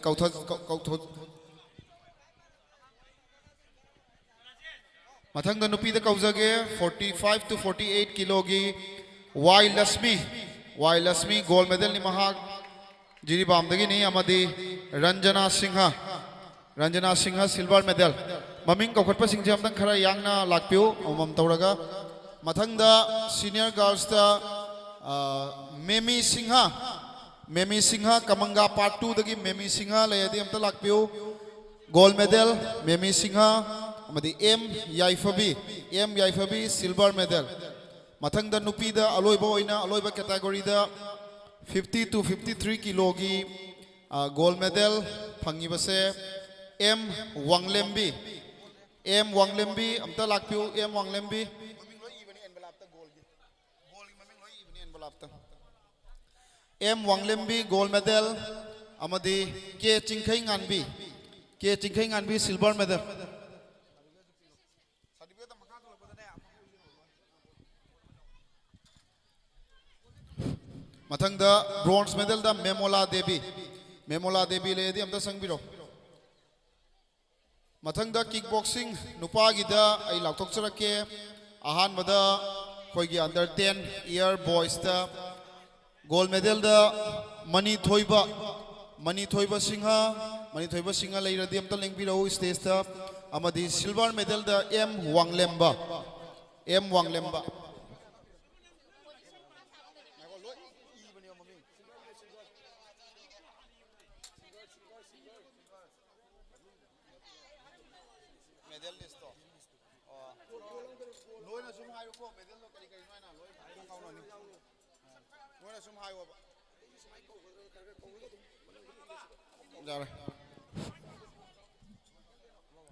[SPEAKER 3] ꯃꯊꯪꯗ ꯅꯨꯄꯤꯗ ꯀꯧꯖꯒꯦ 45 to 48 ꯀꯤꯂꯣꯒꯤ ꯋꯥꯏ ꯂꯛꯁꯃꯤ ꯒꯣꯜ ꯃꯦꯗꯜꯅꯤ ꯃꯍꯥꯛ ꯖꯤꯔꯤꯕꯥꯝꯗꯒꯤꯅꯤ ꯑꯃꯗꯤ ꯔꯟꯖꯅꯥ ꯁꯤꯡꯍ ꯁꯤꯜꯚꯔ ꯃꯦꯗꯜ ꯃꯃꯤꯡ ꯀꯧꯈꯠꯄꯁꯤꯡꯁꯦ ꯑꯝꯇꯪ ꯈꯔ ꯌꯥꯡꯅ ꯂꯥꯛꯄꯤꯌꯨ ꯑꯃꯃꯝ ꯇꯧꯔꯒ ꯃꯊꯪꯗ ꯁꯤꯅꯤꯌꯔ ꯒꯥꯔꯜꯁꯇ ꯃꯦꯃꯤ ꯁꯤꯡꯍ ꯀꯃꯪꯒꯥ ꯄꯥꯔꯠ 2ꯗꯒꯤ ꯃꯦꯃꯤ ꯁꯤꯡꯍ ꯂꯩꯔꯗꯤ ꯑꯝꯇ ꯂꯥꯛꯄꯤꯌꯨ ꯒꯣꯜ ꯃꯦꯗꯜ ꯃꯦꯃꯤ ꯁꯤꯡꯍ ꯑꯃꯗꯤ ꯑꯦꯝ ꯌꯥꯏꯐꯕꯤ ꯁꯤꯜꯚꯔ ꯃꯦꯗꯜ ꯃꯊꯪꯗ ꯅꯨꯄꯤꯗ ꯑꯂꯣꯏꯕ ꯀꯦꯇꯥꯒꯣꯔꯤꯗ 50 to 53 ꯀꯤꯂꯣꯒꯤ ꯒꯣꯜ ꯃꯦꯗꯜ ꯐꯪꯉꯤꯕꯁꯦ ꯑꯦꯝ ꯋꯥꯡꯂꯦꯝꯕꯤ ꯑꯝꯇ ꯂꯥꯛꯄꯤꯌꯨ ꯑꯦꯝ ꯋꯥꯡꯂꯦꯝꯕꯤ ꯑꯦꯝ ꯋꯥꯡꯂꯦꯝꯕꯤ ꯒꯣꯜ ꯃꯦꯗꯜ ꯑꯃꯗꯤ ꯀꯦ ꯆꯤꯡꯈꯩ ꯉꯥꯟꯕꯤ ꯁꯤꯜꯚꯔ ꯃꯦꯗꯜ ꯃꯊꯪꯗ ꯕ꯭ꯔꯣꯟꯖ ꯃꯦꯗꯜꯗ ꯃꯦꯃꯣꯂꯥ ꯗꯦꯕꯤ ꯂꯩꯔꯗꯤ ꯑꯝꯇ ꯆꯪꯕꯤꯔꯣ ꯃꯊꯪꯗ ꯀꯤꯛ ꯕꯣꯛꯁꯤꯡ ꯅꯨꯄꯥꯒꯤꯗ ꯑꯩ ꯂꯥꯎꯊꯣꯛꯆꯔꯛꯀꯦ ꯑꯍꯥꯟꯕꯗ ꯑꯩꯈꯣꯏꯒꯤ ꯑꯟꯗꯔ 10 ꯏꯌꯔ ꯕꯣꯏꯁꯇ ꯒꯣꯜ ꯃꯦꯗꯜꯗ ꯃꯅꯤ ꯊꯣꯏꯕ ꯁꯤꯡꯍ ꯂꯩꯔꯗꯤ ꯑꯝꯇ ꯂꯦꯡꯕꯤꯔꯛꯎ ꯁ꯭ꯇꯦꯖꯇ ꯑꯃꯗꯤ ꯁꯤꯜꯚꯔ ꯃꯦꯗꯜꯗ M Wanglemba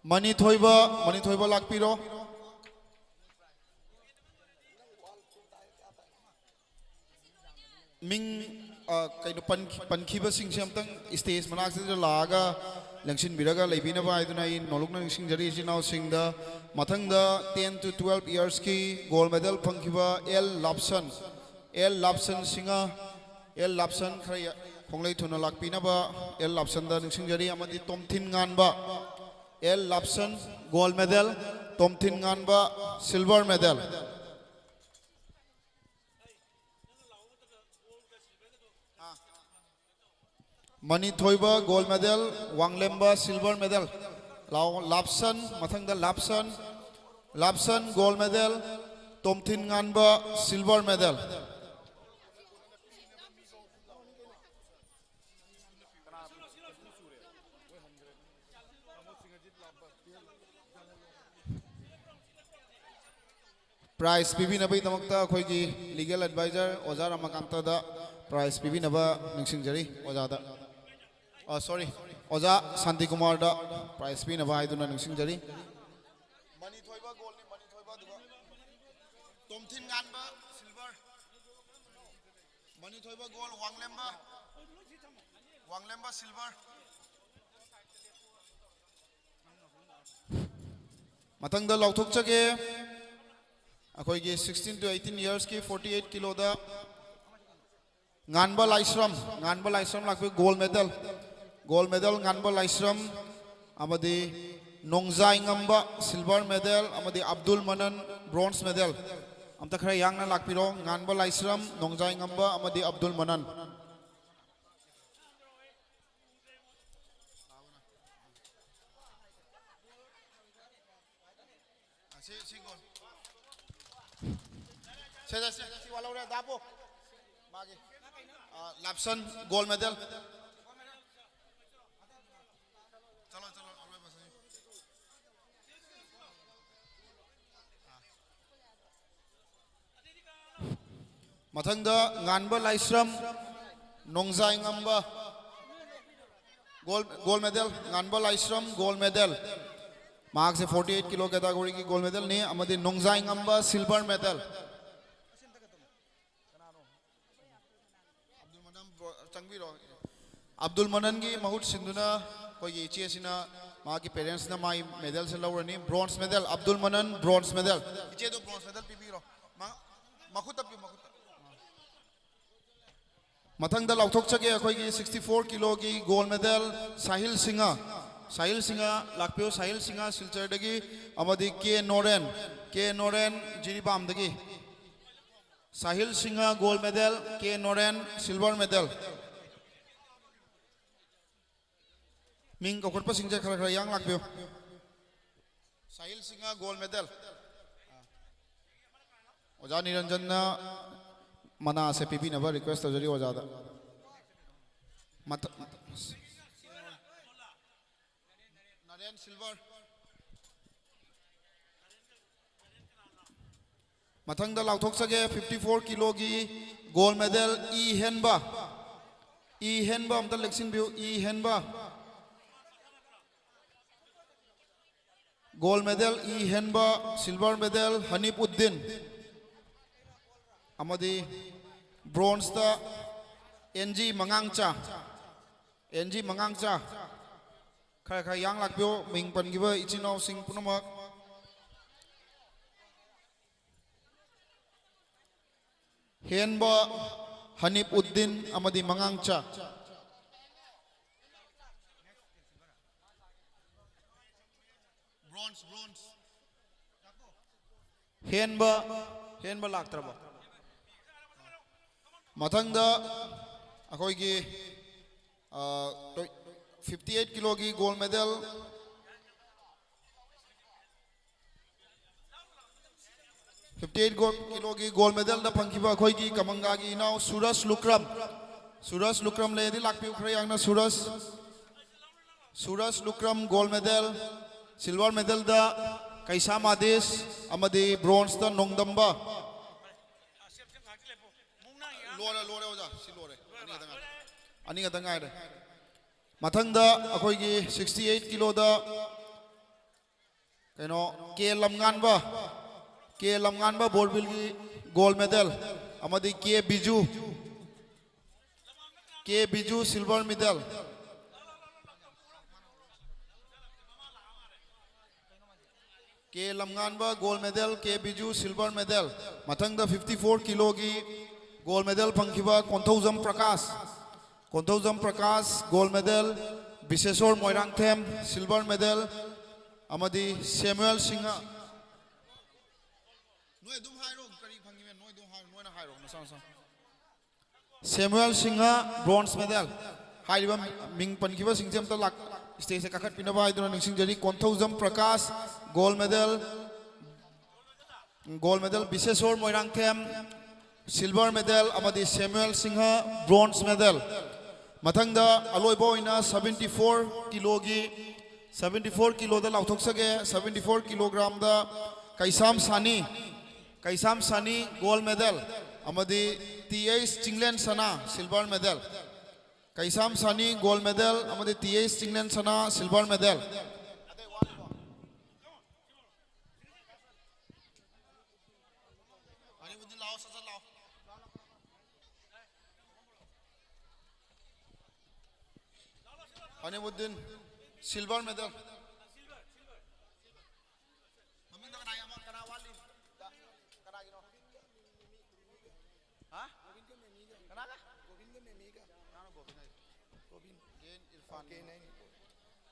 [SPEAKER 3] Mani thoiba lakpiro. Ming kaino pankhiba singse amtang stage manak se laga langshin biraga leibina ba iduna in nolokna sing jari jinau singda mathangda 10 to 12 years ki gold medal pankhiba L Lapson singa L Lapson khaya khonglei thuna lakpina ba L Lapson da sing jari amadi tomthin ngan ba L Lapson gold medal tomthin ngan ba silver medal Mani Thoiba gold medal, Wanglemba silver medal. Lapson, Mathangda Lapson gold medal, Tomthin Nganba silver medal. Prize PB Nabi Tamakta Khoigi legal advisor Ozara Makanta prize PB Naba Ningsing Jari Ozada. Oh, sorry. Oza Santi Kumar da prize pin aba iduna ningsing jari. Mani thoiba gold ni mani thoiba duga. Tomthin nganba silver. Mani thoiba gold Wanglemba silver. Matang da lauthok chage akoi gi 16 to 18 years ki 48 kilo da Nganba Laisram lakbe gold medal Nganba Laisram amadi Nongzai Ngamba silver medal amadi Abdul Manan bronze medal amta khara yang na lakpiro Nganba Laisram Nongzai Ngamba amadi Abdul Manan si walau re dapo magi Lapson gold medal Mathangda Nganba Laisram Nongzai Ngamba gold medal Nganba Laisram gold medal mark se 48 kilo category ki gold medal ne amadi Nongzai Ngamba silver medal Abdul Manan ki mahut sinduna koi ichi asina ma ki parents na mai medal se lawrani bronze medal Abdul Manan bronze medal ichi do bronze medal pibiro makuta Mathangda lauthok chage akhoi gi 64 kilo ki gold medal Sahil Singha lakpyo Sahil Singha Silchar dagi amadi K Noren Jiribam dagi Sahil Singha gold medal K Noren silver medal Ming kokotpa singja khara yang lakpyo Sahil Singha gold medal Oja Niranjan na mana se pipi naba request jari ojada Naren silver Mathangda lauthok sage 54 kilo gi gold medal E Henba amta leksin bio E Henba gold medal E Henba silver medal Hanif Uddin amadi bronze da NG Mangangcha khara yang lakpyo ming pangiba ichino sing punamak Henba Hanif Uddin amadi Mangangcha bronze Henba laktraba Mathangda akhoi gi 58 kilo ki gold medal kilo ki gold medal da pangkiba akhoi gi Kamanga gi now Suraj Lukram le di lakpi khra yang na Suraj Lukram gold medal silver medal da Kaisa Mades amadi bronze da Nongdamba Lore ani ga tangai re mathang da akhoi gi 68 kilo da kaino ke lamngan ba borbil gi gold medal amadi ke biju silver medal ke lamngan ba gold medal ke biju silver medal mathang da 54 kilo gi gold medal phangkhiba Kontaujam Prakash gold medal Bisesor Moirangthem silver medal amadi Samuel Singha noi dum hairo kari phangi me noi dum noi na hairo na sa Samuel Singha bronze medal hairiba ming pankhiba singjem ta lak stage ka khat pinaba iduna ningsing jari Kontaujam Prakash gold medal Bisesor Moirangthem silver medal amadi Samuel Singha bronze medal mathangda aloi boina 74 kilo da lauthok sage 74 kilogram da Kaisam Sani gold medal amadi TH Chinglen Sana silver medal Kaisam Sani gold medal amadi TH Chinglen Sana silver medal Hanimuddin silver medal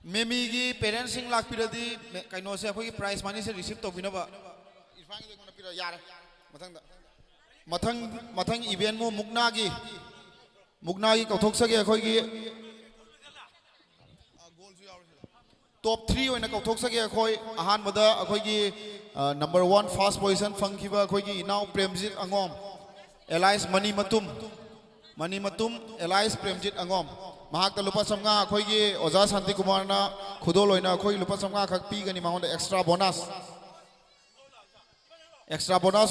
[SPEAKER 3] Memi gi parents sing lak piradi kaino se akhoi prize money se receive to binaba irfan gi kona pira yare mathang event mo mukna gi kauthok sage akhoi gi top 3 oina kauthok sage akhoi ahan bada akhoi gi number 1 first position phangkhiba akhoi gi inau Premjit Angom Elias Mani Matum Elias Premjit Angom mahak ta lupa samnga akhoi gi Oja Santi Kumar na khudol oina akhoi lupa samnga khak pi gani mangon extra bonus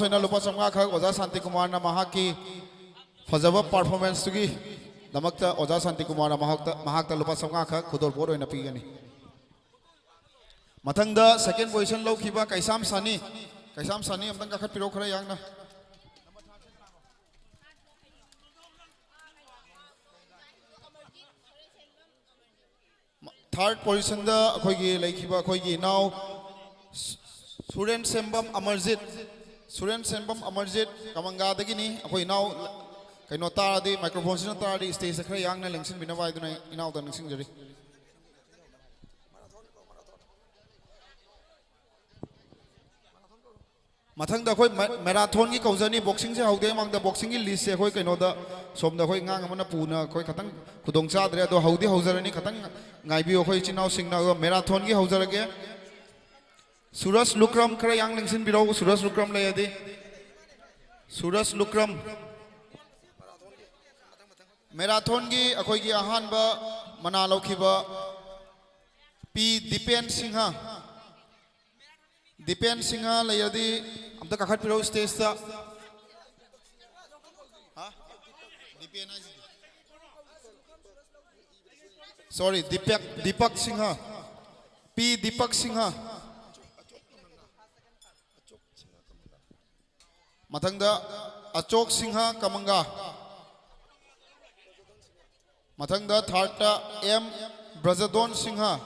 [SPEAKER 3] oina lupa samnga khak Oja Santi Kumar na mahak ki fajaba performance tu gi damakta Oja Santi Kumar na mahak ta lupa samnga khak khudol bod oina pi gani mathangda second position lo khiba Kaisam Sani amtang ka khat piro khara yang na third position da akhoi gi laikhiba akhoi gi now Suren Sembam Amarjit Kamanga dagini akhoi now kaino taradi microphone sin taradi stage khara yang na lengsin binawai duna inaw da ningsing jari mathang da khoi marathon gi kaujani boxing se haude mang da boxing gi list se khoi kaino da som da khoi ngang amana puna khoi khatang khudong cha dre do haudi haujarani khatang ngai bi khoi chinau singna marathon gi haujarage Suraj Lukram khara yang lengsin biro Suraj Lukram layadi Suraj Lukram marathon gi akhoi gi ahan ba mana lokhiba P Dipen Singha layadi amta kakhat piro stage ta sorry Deepak Singha P Deepak Singha mathangda Achok Singha Kamanga mathangda third ta M Brajadon Singha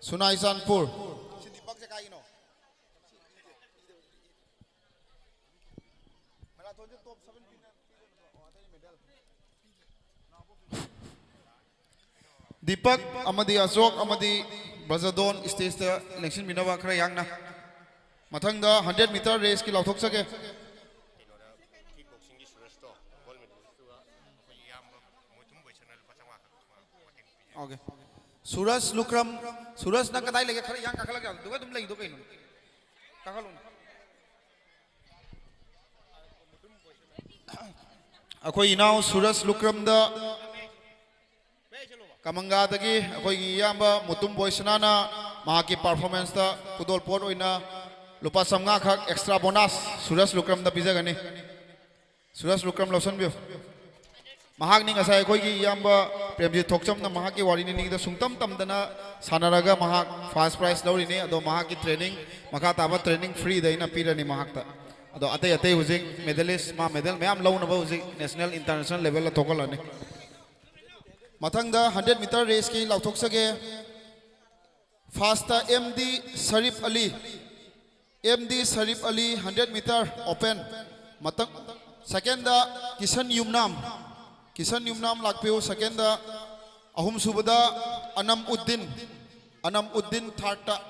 [SPEAKER 3] Sunai Sanpur Deepak amadi Ashok amadi Brajadon stage ta election binawa khara yangna mathangda 100 meter race ki lauthok sake okay Suraj Lukram Suraj na kadai lege khara yang kakhala ga duga tum legi do kaino kakhalun akhoi inau Suraj Lukram da Kamanga dagi akhoi gi yamba mutum boysana na mahaki performance da kudol pot oina lupa samnga khak extra bonus Suraj Lukram da pizagani Suraj Lukram losan bio mahogany ngасai khoi gi yamba premji thokcham na mahaki warini ning da sungtam tamdana sanaraga mahak first prize lori ne ado mahaki training makha taba training free da ina pirani mahakta ado ate ate hujik medalist ma medal mayam lo na ba hujik national international level la thokal ani mathang da 100 meter race ki lauthok sage first MD Sharif Ali 100 meter open matang second da Kisan Yumnam lakpeu second da ahum subada Anam Uddin third ta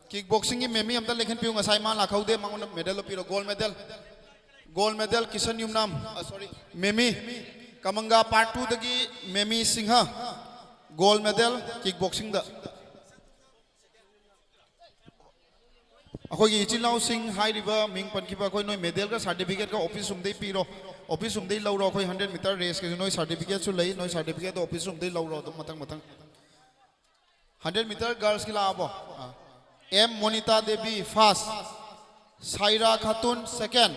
[SPEAKER 3] kickboxing ki memi amta lekhan piu ngasai ma lakhaude mangon medal piro gold medal Kisan Yumnam sorry memi Kamanga part 2 dagi memi Singha gold medal kickboxing da अखोगी इचिलाउ सिंह हाइरिबा मिंग पनखिबा कोई नोय medal का certificate का office सुमदे पीरो ऑफिस सुमदे लौरो कोई 100 मीटर रेस के नोय सर्टिफिकेट सु लई नोय सर्टिफिकेट ऑफिस सुमदे लौरो तो मतंग 100 मीटर गर्ल्स की लाबो M Monita Devi first Saira Khatun second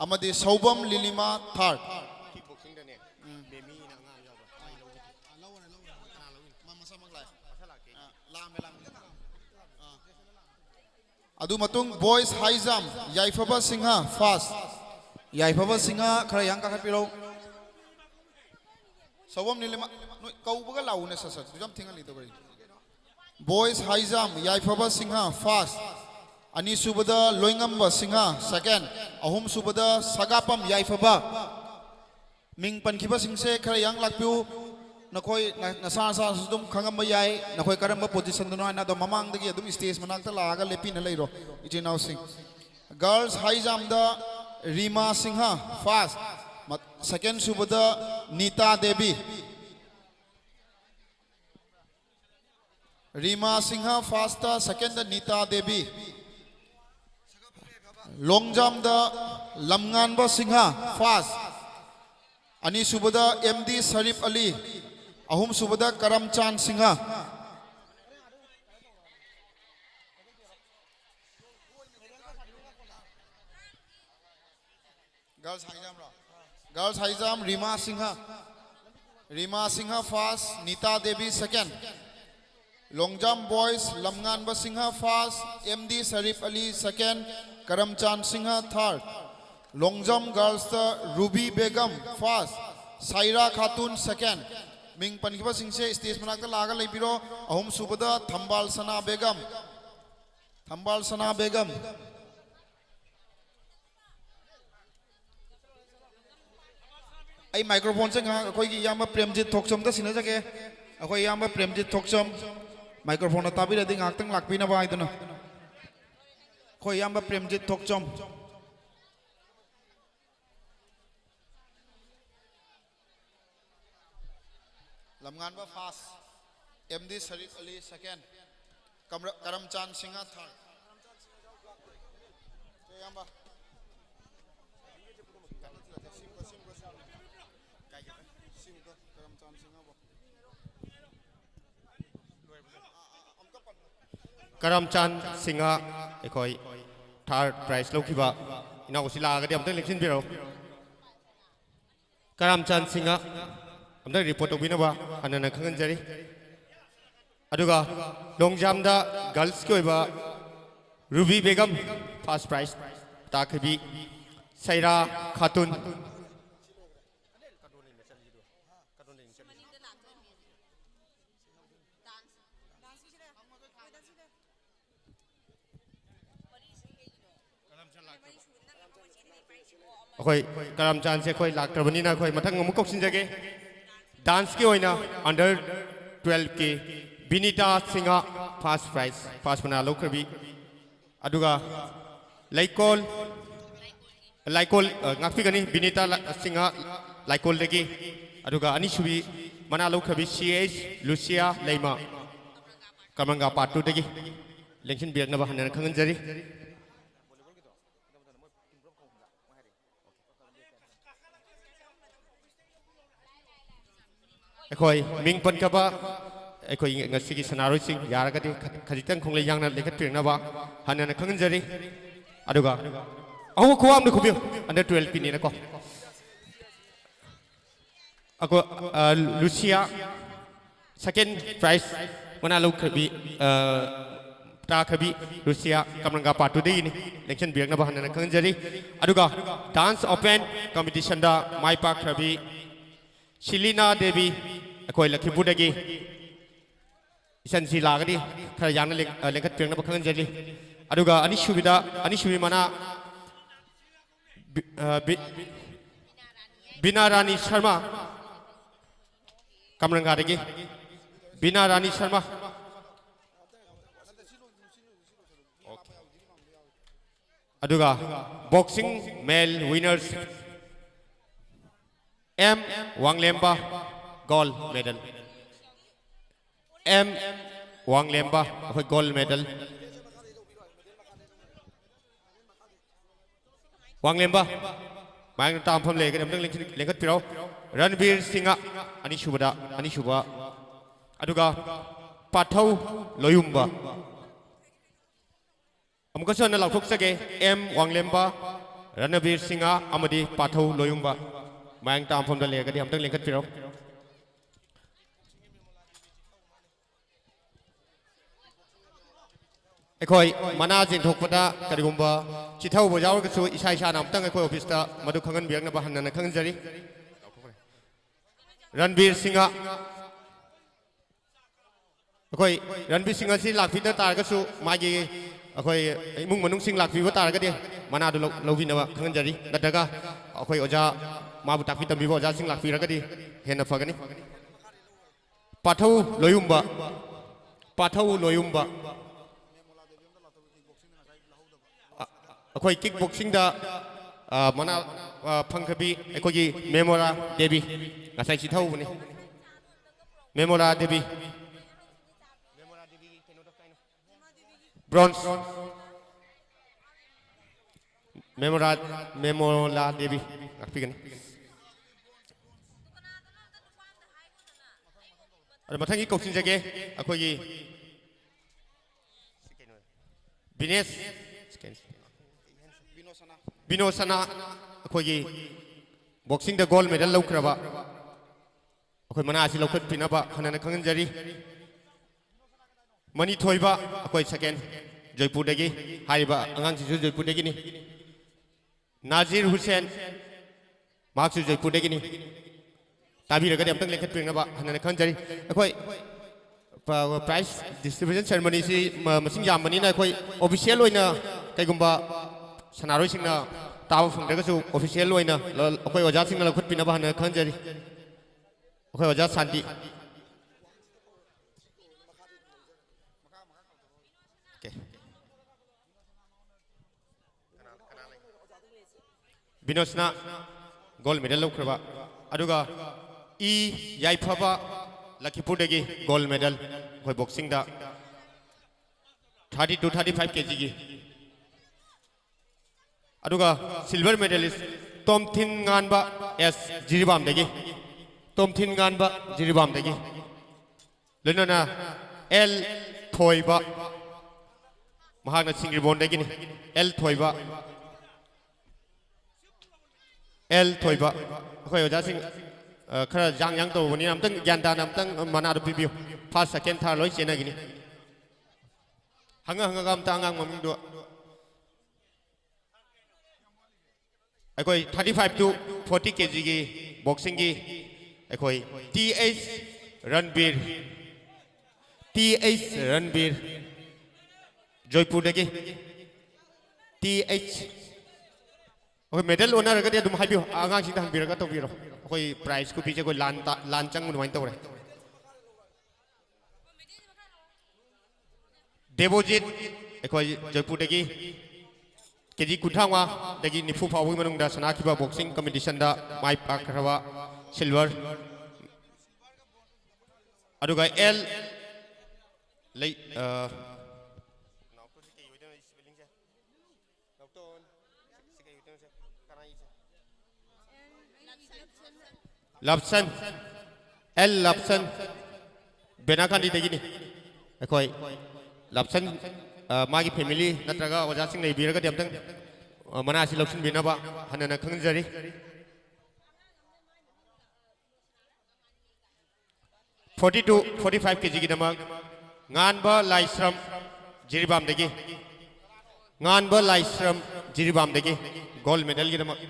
[SPEAKER 3] अमदी Soubam Lilima third adu matung boys high jump yaifaba singha fast yaifaba singha khara yang ka khapiro sawam nilima kau baga laune sa jam thinga li to bari boys high jump yaifaba singha fast ani subada loingamba singha second ahum subada sagapam yaifaba ming pankhiba singse khara yang lakpiu nakoi nasa sudum khangam yai nakoi karamba position do na do mamang dagi adum stage manakta laga lepina leiro ichinaw sing girls high jump da Rima Singha fast second subada Nita Devi Rima Singha fast da second da Nita Devi long jump da Lamnganba Singha fast ani subada MD Sharif Ali ahum subada Karamchand Singha girls high jump Rima Singha first Nita Devi second long jump boys Lamnganba Singha first MD Sharif Ali second Karamchand Singha third long jump girls Ruby Begum first Saira Khatun second Ming Pankiba Singse stage manakta laga leipiro ahum subada Thambal Sana Begum ai microphone se nga khoi gi yama Premjit Thokcham da sina jage akhoi yama Premjit Thokcham microphone ta bi radi ngak tang lakpi na bai duna khoi yama Premjit Thokcham Lamnganba fast MD Sharif Ali second Karamchand Singha third
[SPEAKER 4] Karamchand Singha ekoi third prize lokhiba ina ko sila ga amta election biro Karamchand Singha amta report obina ba anana khangan jari aduga long jump da girls ki oiba Ruby Begum first prize takhibi Saira Khatun अखोई Karamchand से अखोई लाक्टरबनी ना अखोई मथंग अमुक कोक्सिन जगे dance के होइना under 12 के बिनीता सिंगा फर्स्ट प्राइज फर्स्ट बना लोकरबी अदुगा लाइकोल ngakpi gani बिनीता सिंगा लाइकोल दगी अदुगा अनिसुबी मना लोकरबी CH लुसिया लेमा कमंगा पार्ट 2 दगी लेंशन बिरना बा हनन खंगन जरी अखोई मिंग पनकबा अखोई ngasi sanaroi sing yaragadi khajitang khongle yangna lekhat pirnaba hanana khanganjari aduga awu khuam ne khubi under 12 pini na ko ako Lucia second prize mana lu khabi ta khabi Lucia kamranga patu de ni election biak na bahana khang jari aduga dance open competition da mai pa khabi Shilina Devi akoi Lakhipu dagi isan si lagadi khara yang na lengkat biak na khang jari aduga ani subi mana Bina Rani Sharma kamranga dagi Bina Rani Sharma aduga boxing male winners M Wanglemba gold medal M Wanglemba gold medal Wanglemba Mang tam phom le kan lengkat pirau Ranbir Singha ani shuba aduga Pathau Loyumba amuka sona lauthok sage M Wanglemba Ranbir Singha amadi Pathau Loyumba mang tam phom da le kan amtang lengkat pirau Ekoi mana jing thok pada karigumba chithau bo jaw ka su isai sha nam tang ekoi office ta madu khangan biak na ba hanna na khang jari Ranbir Singha ekoi Ranbir Singha si lakpi ta tar ka su magi ekoi imung manung sing lakpi ba tar ka de mana du lovin na ba khang jari nadaga ekoi oja ma bu takpi tam bi bo oja sing lakpi ra ka di hena phagani Pathau Loyumba अखोई kick boxing दा मना फंखबी अखोई मेमोरा देवी नसाई चिथाउ बने मेमोरा देवी bronze Memaura देवी अखपिगनी अरे मथंगी coaching जगह अखोई Binesh Binosana अखोई boxing the gold medal laukraba अखोई मना asi laukhat pinaba hanana khangan jari mani thoiba अखोई second Jaipur dagi haiba angang sisu Jaipur dagi ni Nazir Hussain maksu Jaipur dagi ni tabi raga amtang lekhat pinaba hanana khangan jari अखोई prize distribution ceremony si masing jam mani na अखोई official oina kaigumba Sanaroi singna taw phung daga su official loina akoi oja singna lakhut pina bahana khanjari akoi oja santi okay Binosna gold medal laukraba aduga E Yaiphaba Lakhipu dagi gold medal akoi boxing da 30 to 35 kg gi aduga silver medalist Tomthin Nganba S Jiribam dagi Tomthin Nganba Jiribam dagi lenana L Thoiba mahagna Singribon dagi ni L Thoiba khoi oja sing khara yang to ni amtang gyanda namtang mana ru bibiu first second third loi chena gini hanga gam tangang maming do अखोई 35 to 40 kg की boxing की अखोई TH Ranbir Jaipur dagi TH अखोई medal owner का दिया तुम हाइबियो आगां सिंह हम बिरगा तो बिरो अखोई prize को पीछे कोई लांचंग नुमाइन तो करे Devojit अखोई Jaipur dagi Keji Kuthangwa dagi nifu phawi manung da sanakiba boxing competition da mai pakraba silver aduga L lei Lapsan L Lapsan Benakandi dagi ni akoi Lapsan magi family natraga oja sing nei biraga demtang manasi loksin binaba hanana khangjari 42 45 kg gi damak nganba laisram jiribam degi nganba laisram jiribam degi gold medal gi damak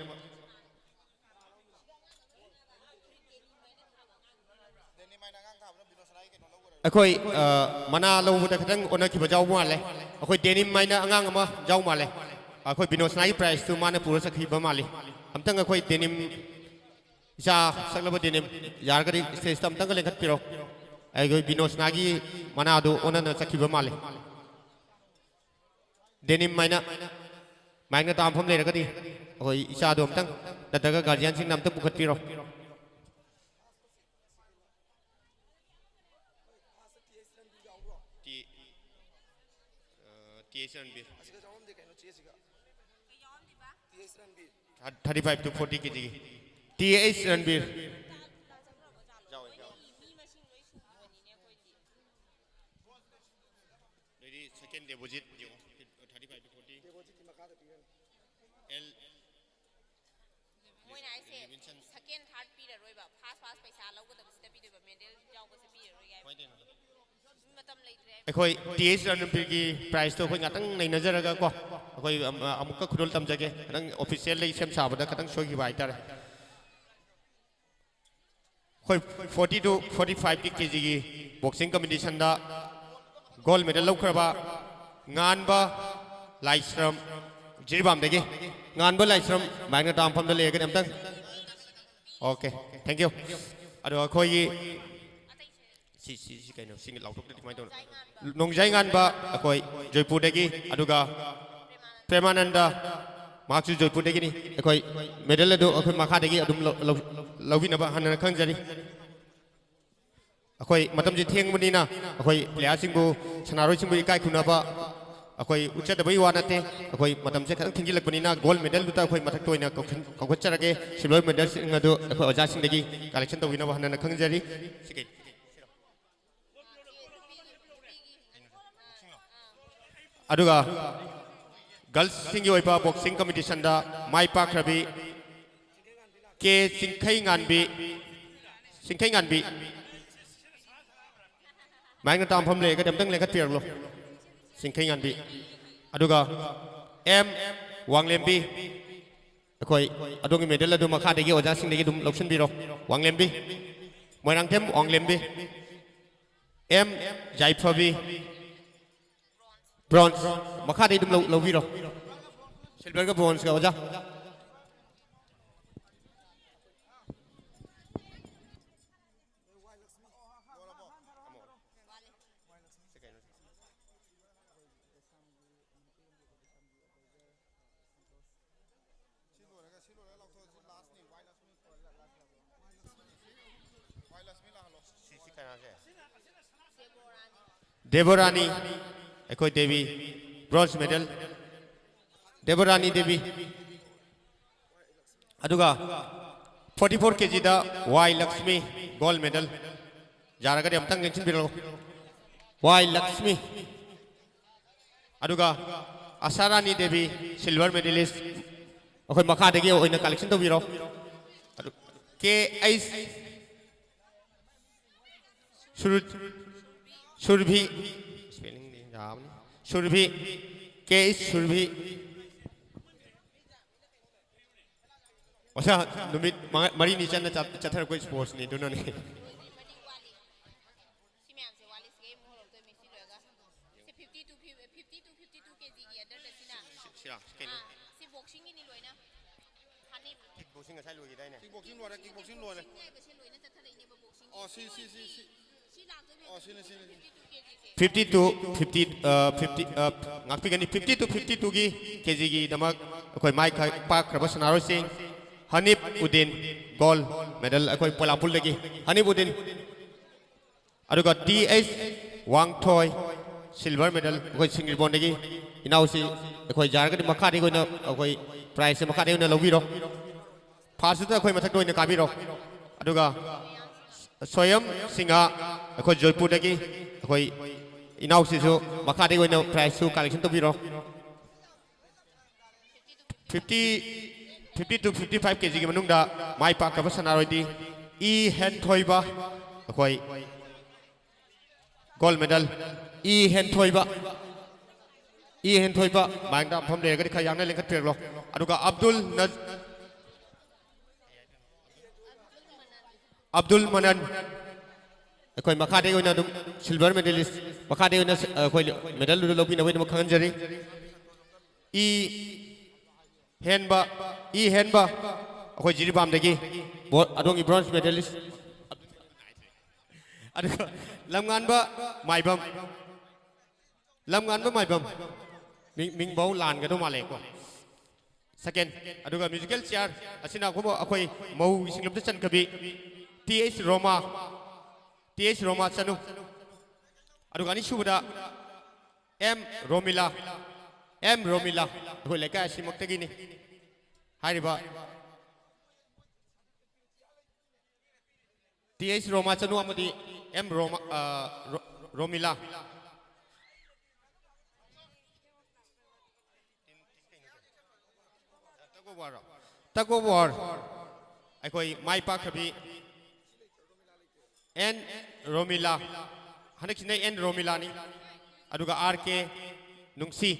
[SPEAKER 4] अखोई मना लौबदा खतंग ओना खिबा जाव माले अखोई denim माइना अंगांग अमा जाव माले अखोई बिनोसनाई price तु माने पुरा सखिबा माले अमतंग अखोई डेनिम इसा सकलब डेनिम यारगरी स्टेज तम तंग लेखत पिरो अखोई बिनोसनागी मना दो ओना न सखिबा माले डेनिम माइना माइना ताम फम लेरगदी अखोई इसा दो अमतंग दतगा गार्जियन सिंग नमत पुखत पिरो TH Ranbir 35 to 40 kg TH Ranbir Lady second deposit 35 to 40 L
[SPEAKER 5] second third period rồi bảo pass पैसा lau cái tập step đi rồi medal giao cái step rồi cái
[SPEAKER 4] अखोई TH Ranbir की price तो अखोई ngатang nei nazaraga ko अखोई अमुका खुदोल तमजगे नंग official ले same साबदा खतंग सोगी by तारे अखोई 40 to 45 kg की बॉक्सिंग कंपटीशन दा गोल्ड मेडल लौखरबा nganba लाइस्रम जिरबाम देगे nganba लाइस्रम माइना तामफम दा लेगे अमतंग ओके थैंक यू अदो अखोई si kaino sing lautok de mai don nongjai ngan ba akoi joypur degi aduga premananda maksu joypur degi ni akoi medal adu akoi makha degi adum lawina ba hanan khangjari akoi matam ji theng mani na akoi player sing bu sanaroi sing bu ikai khuna ba akoi ucha da bai wa na te akoi matam se khang thingilak bani na gold medal du ta akoi mathak toina kokhat charage silver medal sing adu akoi oja sing degi collection to wina ba hanan khangjari sikai अदुगा girls सिंगी ओइबा boxing competition दा माई पाखरबी के सिंखै nganbi माइना तामफम ले गदम तंग लेखत Pirlo सिंखै nganbi अदुगा M वांगलेम्बी अखोई अदोंगी मेडल अदु मखा देगी ओजा सिंग देगी दुम लॉक्शन बिरो वांगलेम्बी मोरांगथेम वांगलेम्बी M जायफबी Bronze makha dei dum lo biro silver ka bronze ka oja Devorani अखोई देवी ब्रॉन्ज मेडल देवरानी देवी अदुगा 44 kg दा वाई लक्ष्मी गोल्ड मेडल जारगदे अमतंग लेंचिन बिरो वाई लक्ष्मी अदुगा आशारानी देवी सिल्वर मेडलिस्ट अखोई मखा देगी ओइना कलेक्शन तो बिरो के एस सुरभि सुरभि के सुरभि ओसा नुमित मरी निचन चथर को स्पोर्ट्स नि दुनो नि बॉक्सिंग अच्छा लुईได้เนี่ย
[SPEAKER 3] kickboxing lo na kickboxing lo na oh si
[SPEAKER 4] 50 to 52 की केजी की दमक अखोई माई पाक खरब सनारो सिंह हनीफ उद्दीन गोल्ड मेडल अखोई पोलापुल लगी हनीफ उद्दीन अदुगा TH वांगथोय सिल्वर मेडल अखोई सिंगल बॉन्ड लगी इनाउसी अखोई जारगदि मखा दि कोइना अखोई प्राइस मखा दि न लौबिरो फास्ट अखोई मथक दोइना काबिरो अदुगा स्वयं सिंहा अखोई जयपुर दगी अखोई इनाउसीसु मखा दि कोइना प्राइस सु कलेक्शन तो बिरो 50 to 55 kg की मनुंग दा माई पाक खरब सनारोदी ई हेन थोइबा अखोई gold medal E hen thoiba E hen thoiba bang da phom le ga khai yang na leng khat pek lo aduga Abdul Manan khoi makha de oina dum silver medalist makha de oina khoi medal lu lopi na wei ma khangan jari E hen ba khoi jiri bam de gi adong bronze medalist aduga lamngan ba maibam ming bau lan ga do ma le ko second aduga musical chair asina ko akhoi mau singlum de chan kabi TH Roma chanu aduga ni subada M Romila khoi le ka simok te gi ni hariba TH Roma chanu amadi M Romila Tago war akhoi mai pa khabi N Romila hanak sinai N Romila ni aduga RK Nungsi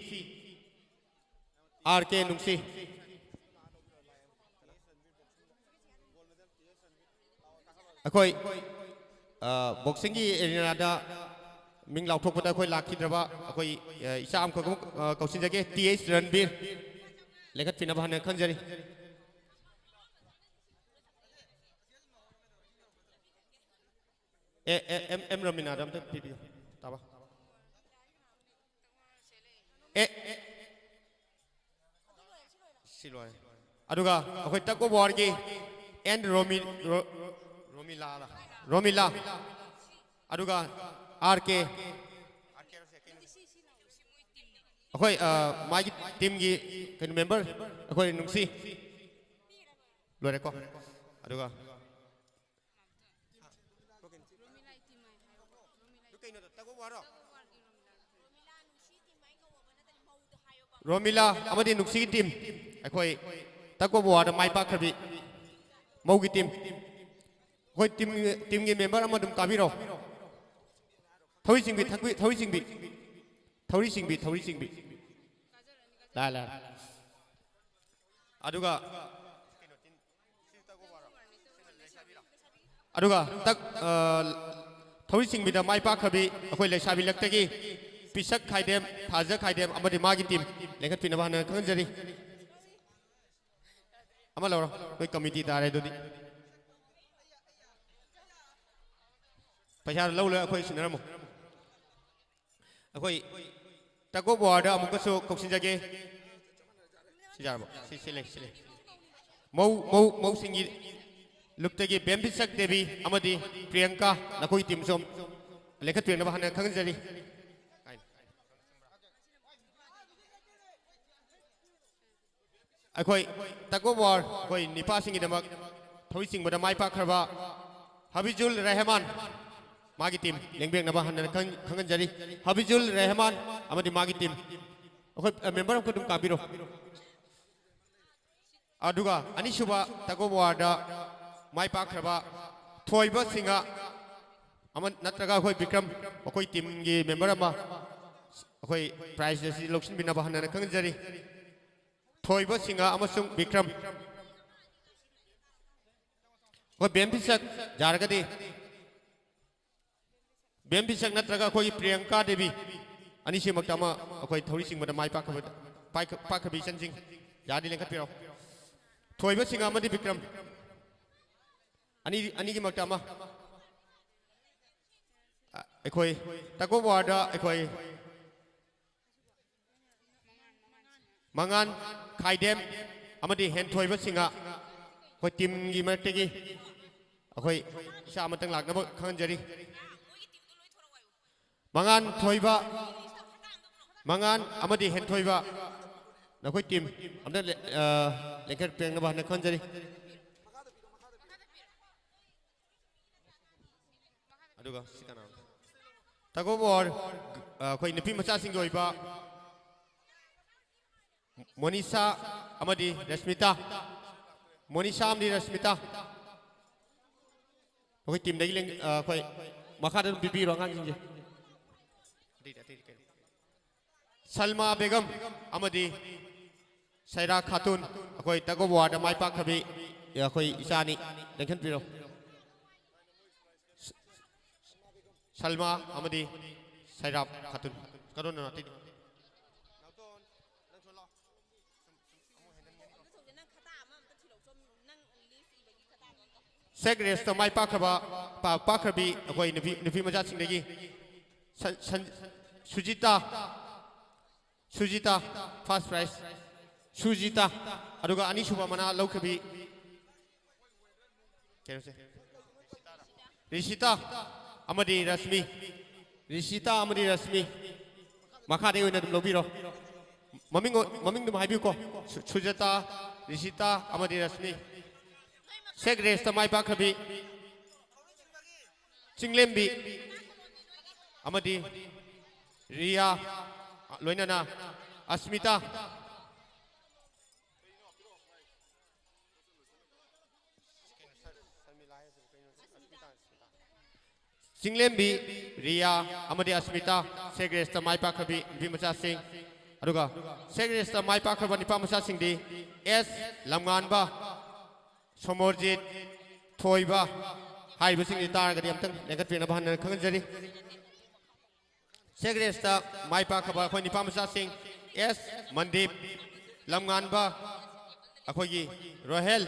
[SPEAKER 4] akhoi boxing gi arena da ming lau thok pata akhoi lakhi draba akhoi isam ko kausin jage TH Ranbir lekhat pina bahana khanjari em Ramina dam te pipi taba siloi aduga akhoi takko war gi and Romila aduga RK akhoi magi team gi kan member akhoi nungsi lore ko aduga Romila amadi nungsi gi team akhoi takko war mai pa khabi mau gi team akhoi team gi member amadum kabiro thoi singbi la aduga tak thoi singbi da mai pa khabi akhoi le sabi lak tagi pisak khaidem thaja khaidem amadi magi team lekhat pina bahana khanjari ama lawro koi committee dare dodi paisa law le akhoi sinaramo akhoi tago board amuka so koksin jage sijarbo sile mau singi luptagi bembisak devi amadi Priyanka nakoi team som lekhat pina bahana khanjari akhoi tago war akhoi nipa singi damak thoi sing bada mai pa kharba Habibul Rahman magi team lengbek na bahan khangan jari Habibul Rahman amadi magi team akhoi member ko dum kabiro aduga ani suba tago war da mai pa kharba thoiba singa aman natraga akhoi Bikram akhoi team gi member ama akhoi prize si loksin bina bahan khangan jari thoiba singa amasung Bikram ko bembisak jargadi bembisak natraga khoi Priyanka Devi ani se maktama akhoi thori sing bada mai pa khabi sanjing jadi lengkat piro thoiba singa amadi Bikram ani gi maktama akhoi tago wada akhoi mangan khaidem amadi hen thoiba singa khoi team gi martegi akhoi isa amatang lak na khanjari mangan thoiba mangan amadi hen thoiba na khoi team amda lekhat peng na bahna khanjari aduga sikana tago bor khoi nipi macha sing oiba Monisha amadi Rasmita Monisha amdi Rasmita akhoi team dai leng akhoi makha da bibi ro ngang jinje Salma बेगम सैरा खातून अखोई तगो ward माई पाक खबी अखोई इचानी लेखन पिरो सलमा सैरा खातून करो ना
[SPEAKER 5] ꯑꯗꯨ ꯊꯣꯛꯁꯦ ꯅꯪ ꯈꯇꯥ ꯑꯃ ꯑꯝꯇ ꯊꯤꯜꯂꯛꯆꯣ ꯅꯪ ꯂꯤꯁ ꯏꯕꯒꯤ ꯈꯇꯥꯗꯣ ꯑꯝꯇ
[SPEAKER 4] सेग्रेस माई पाखबा पाखबी अखोई नुपी मचा सिंगदगी सुजिता सुजिता फर्स्ट प्राइज सुजिता अदुगा अनीसुबा मना लौखबी ऋषिता अमदी रश्मि ऋषिता अमदी रश्मि मखादे ओइना दुम लौबिरो ममिंग दुम हाइबिको सुजिता ऋषिता अमदी रश्मि सेग्रेस माई पाखबी चिंगलेम्बी अमदी रिया लोइनाना अस्मिता चिंगलेम्बी रिया अमदी अस्मिता सेग्रेस माई पाखबी विमचा सिंह अदुगा सेग्रेस माई पाखबा निपा मचा सिंह एस लमगानबा सोमोरजीत थोइबा हाइबसिंग तारगदि अमतंग लेगतपिना बहन खंगजरी सेग्रेस्ता माई पाखबा अखोई निपा मचा सिंह एस मनदीप लमगानबा अखोई रोहेल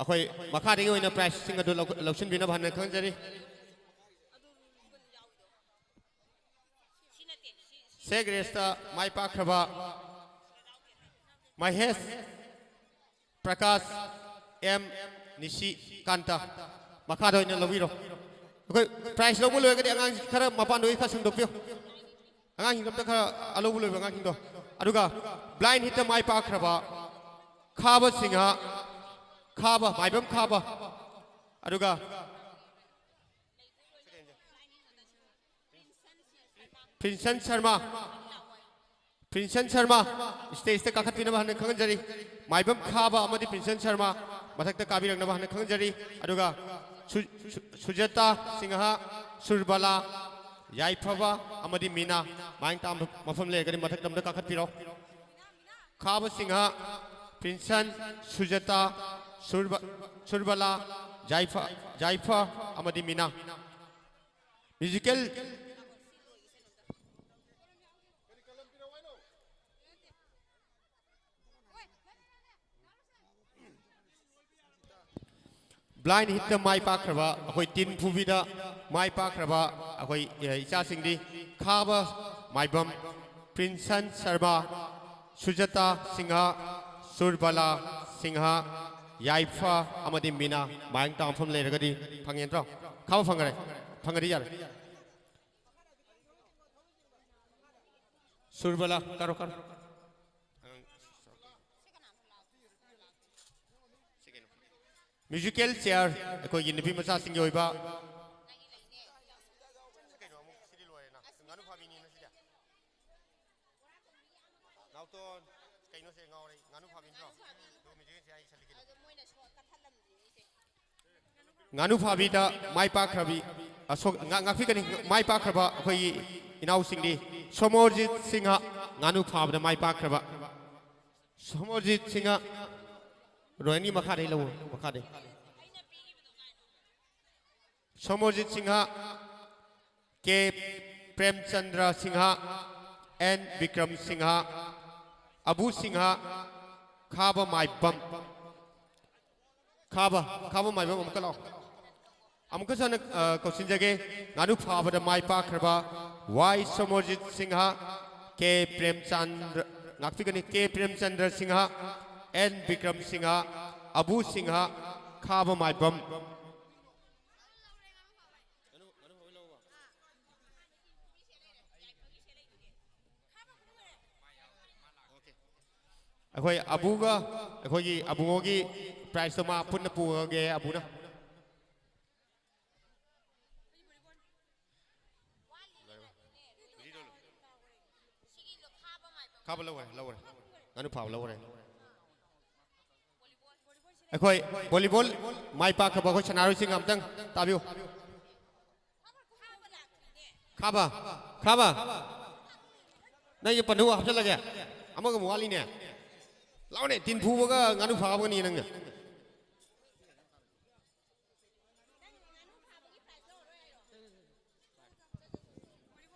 [SPEAKER 4] अखोई मखादगी ओइना प्राइस सिंग अदु लौसिनबिना बहन खंगजरी सेग्रेस्ता माई पाखबा महेश प्रकाश एम निशी कांता मखाद ओइना लौबिरो अखोई प्राइस लौबो लोयगदि अंगांग खरा मपान दोइ खा संदोपियो अंगांग हिंगम खरा अलौबो लोय अंगांग हिंदो अदुगा ब्लाइंड हिट माई पाखरबा खाबा सिंहा खाबा माइबम खाबा अदुगा प्रिंसन शर्मा स्टेज ते काखत पिना बहन खंगजरी माइबम खाबा अमदी प्रिंसन शर्मा मथक काबीरंग बहन खंगजरी अदुगा सुजता सिंहा सुरबला याइफबा अमदी मीना माइंग ताम मफम लेगरी मथक तमदा काखत पिरो खाबा सिंहा प्रिंसन सुजता Surbala जाइफा अमदी Meena musical blind hit माई पाखरबा अखोई तीन फुबीदा माई पाखरबा अखोई इचा सिंगदी खाबा माइबम प्रिंसन शर्मा सुजता सिंहा सुरबला सिंहा याइफा अमदी मीना माइंग तामफम लेरगदी फंगेंद्रो खाबा फंगरी यार सुरबला करो म्यूजिकल चेयर अखोई नुपी मचा सिंह ओइबा गानु फाबीदा माई पाखरबी अशोक गाफिकनी माई पाखरबा अखोई इनाउ सिंगदी सोमोरजीत सिंह गानु फाबदा माई पाखरबा सोमोरजीत सिंह रोहिणी मखादे लो मखादे सोमोरजीत सिंह के प्रेमचंद्र सिंह एन विक्रम सिंह अबू सिंह खाबा माइबम खाबा माइबम अमकलाओ अमक सन क्वेश्चन जगे गानु फाबद माई पाखरबा वाई सोमोरजीत सिंह के प्रेमचंद्र नागफिकनी के प्रेमचंद्र सिंह एन विक्रम सिंह अबू सिंह खाबा माइबम अखोई अबूगा अखोई अबूंगोगी प्राइस तो मा पुन्न पुगे अबूना खाबा लवरे गानु फाब लवरे अखोई वॉलीबॉल माई पाखबा अखोई सनारो सिंह अमतंग ताबियो खाबा nang ye panu hap chala ge ama ga mwali ne lao ne tin phu ga nganu pha ba ni nang ne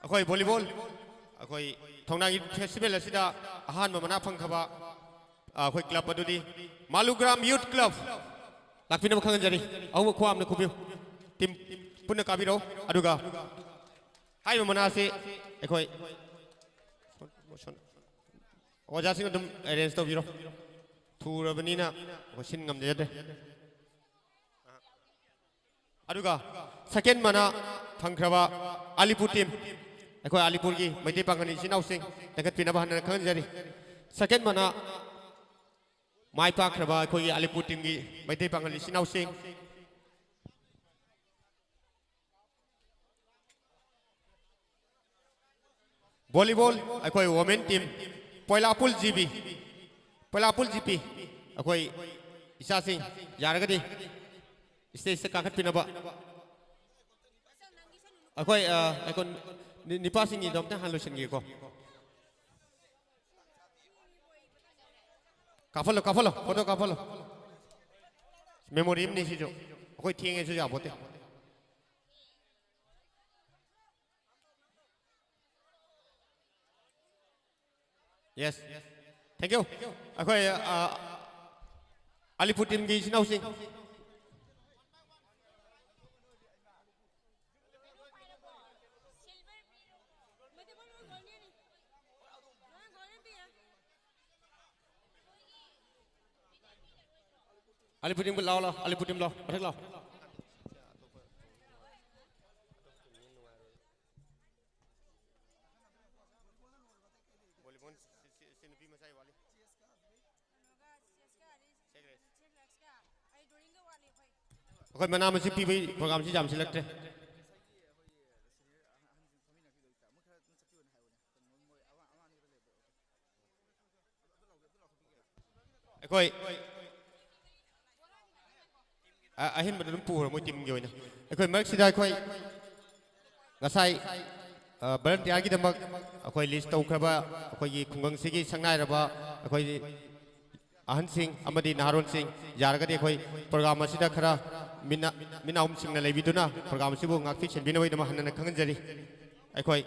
[SPEAKER 4] akoi volleyball akoi thongnang festival asida ahan ma mana phang khaba akoi club adudi Malugram Youth Club lakpina khang jari awu khwam na khubiu tim punna kabiro aduga hai ma mana se akoi oja sing dum arrange to biro thurabani na sin ngam jade aduga second mana phangkraba Alipur team akoi Alipur gi maite pangani sinau sing takat pina bahan khang jari second mana mai pakraba akoi Alipur team gi maite pangani sinau sing volleyball akoi women team Poilapul GP akoi isa sing yaragadi stage se kakat pina ba akoi akon nipa sing ni dom ta halusin gi ko kafalo photo kafalo memory ni si jo akoi thieng e su ja bote yes thank you akoi Alipur team gi sinau sing Alipur team lao Alipur team lao pathak lao akoi mana ma sipi bi program si jam select akoi ahin badum pu mo tim gi oina akoi mark sida akoi ngasai volunteer gi damak akoi list tau khaba akoi gi khungang sigi sangnai raba akoi ahan sing amadi naron sing yaragadi akoi program asida khara minahum singna leibiduna program sibu ngakfi chenbina wai dama hanna khangan jari akoi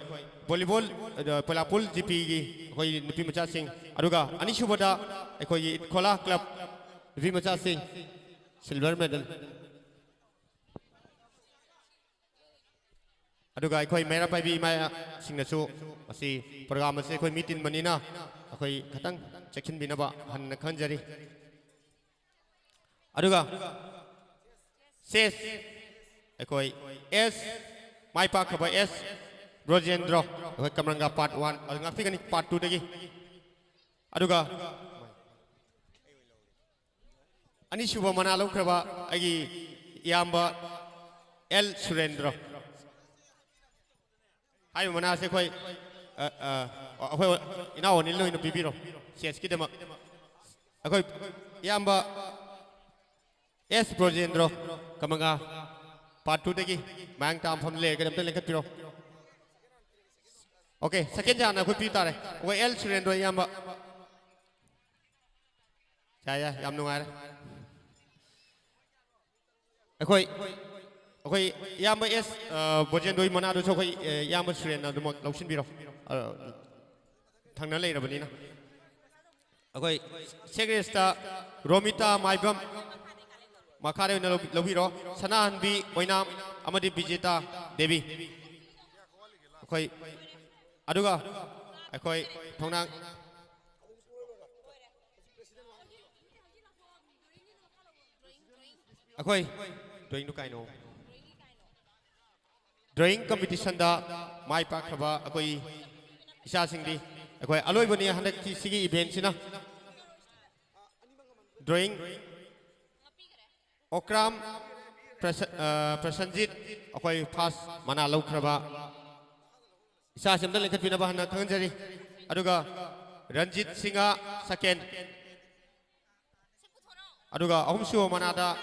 [SPEAKER 4] volleyball Poilapul GP gi akoi nipi macha sing aduga ani subada akoi khola club nipi macha sing silver medal aduga akoi mera pai bi mai singna su asi program ase akoi meeting manina akoi khatang chekhin binaba hanna khan jari aduga ses akoi s mai pa khaba s Rojendro akoi kamranga part 1 adunga fikani part 2 dagi aduga ani shuba mana lo khaba agi yamba L Surendra hai mana se khoi akoi ina oni lo ino bibiro ses ki dema akoi yamba S Rojendro kamanga part 2 dagi mang tam phom le gadam te lekhat piro okay second jana khoi pi tare akoi L Surendra yamba ya yam nungai akoi yamba S Rojendro mana do so khoi yamba Surendra do mok lausin biro thangna leirabani na akoi segresta Romita Maibam Makare na lobiro Sanahanbi Oinam Amadi Bijita Devi akoi aduga akoi thongnang akoi drawing kai no drawing competition da mai pa khaba akoi isa singdi akoi aloi bani hanak ki sigi event sina drawing Okram Prasanjit akoi first mana lau khraba isa simda lekhat pina bahana thangan jari aduga Ranjit Singha second aduga ahumsu manada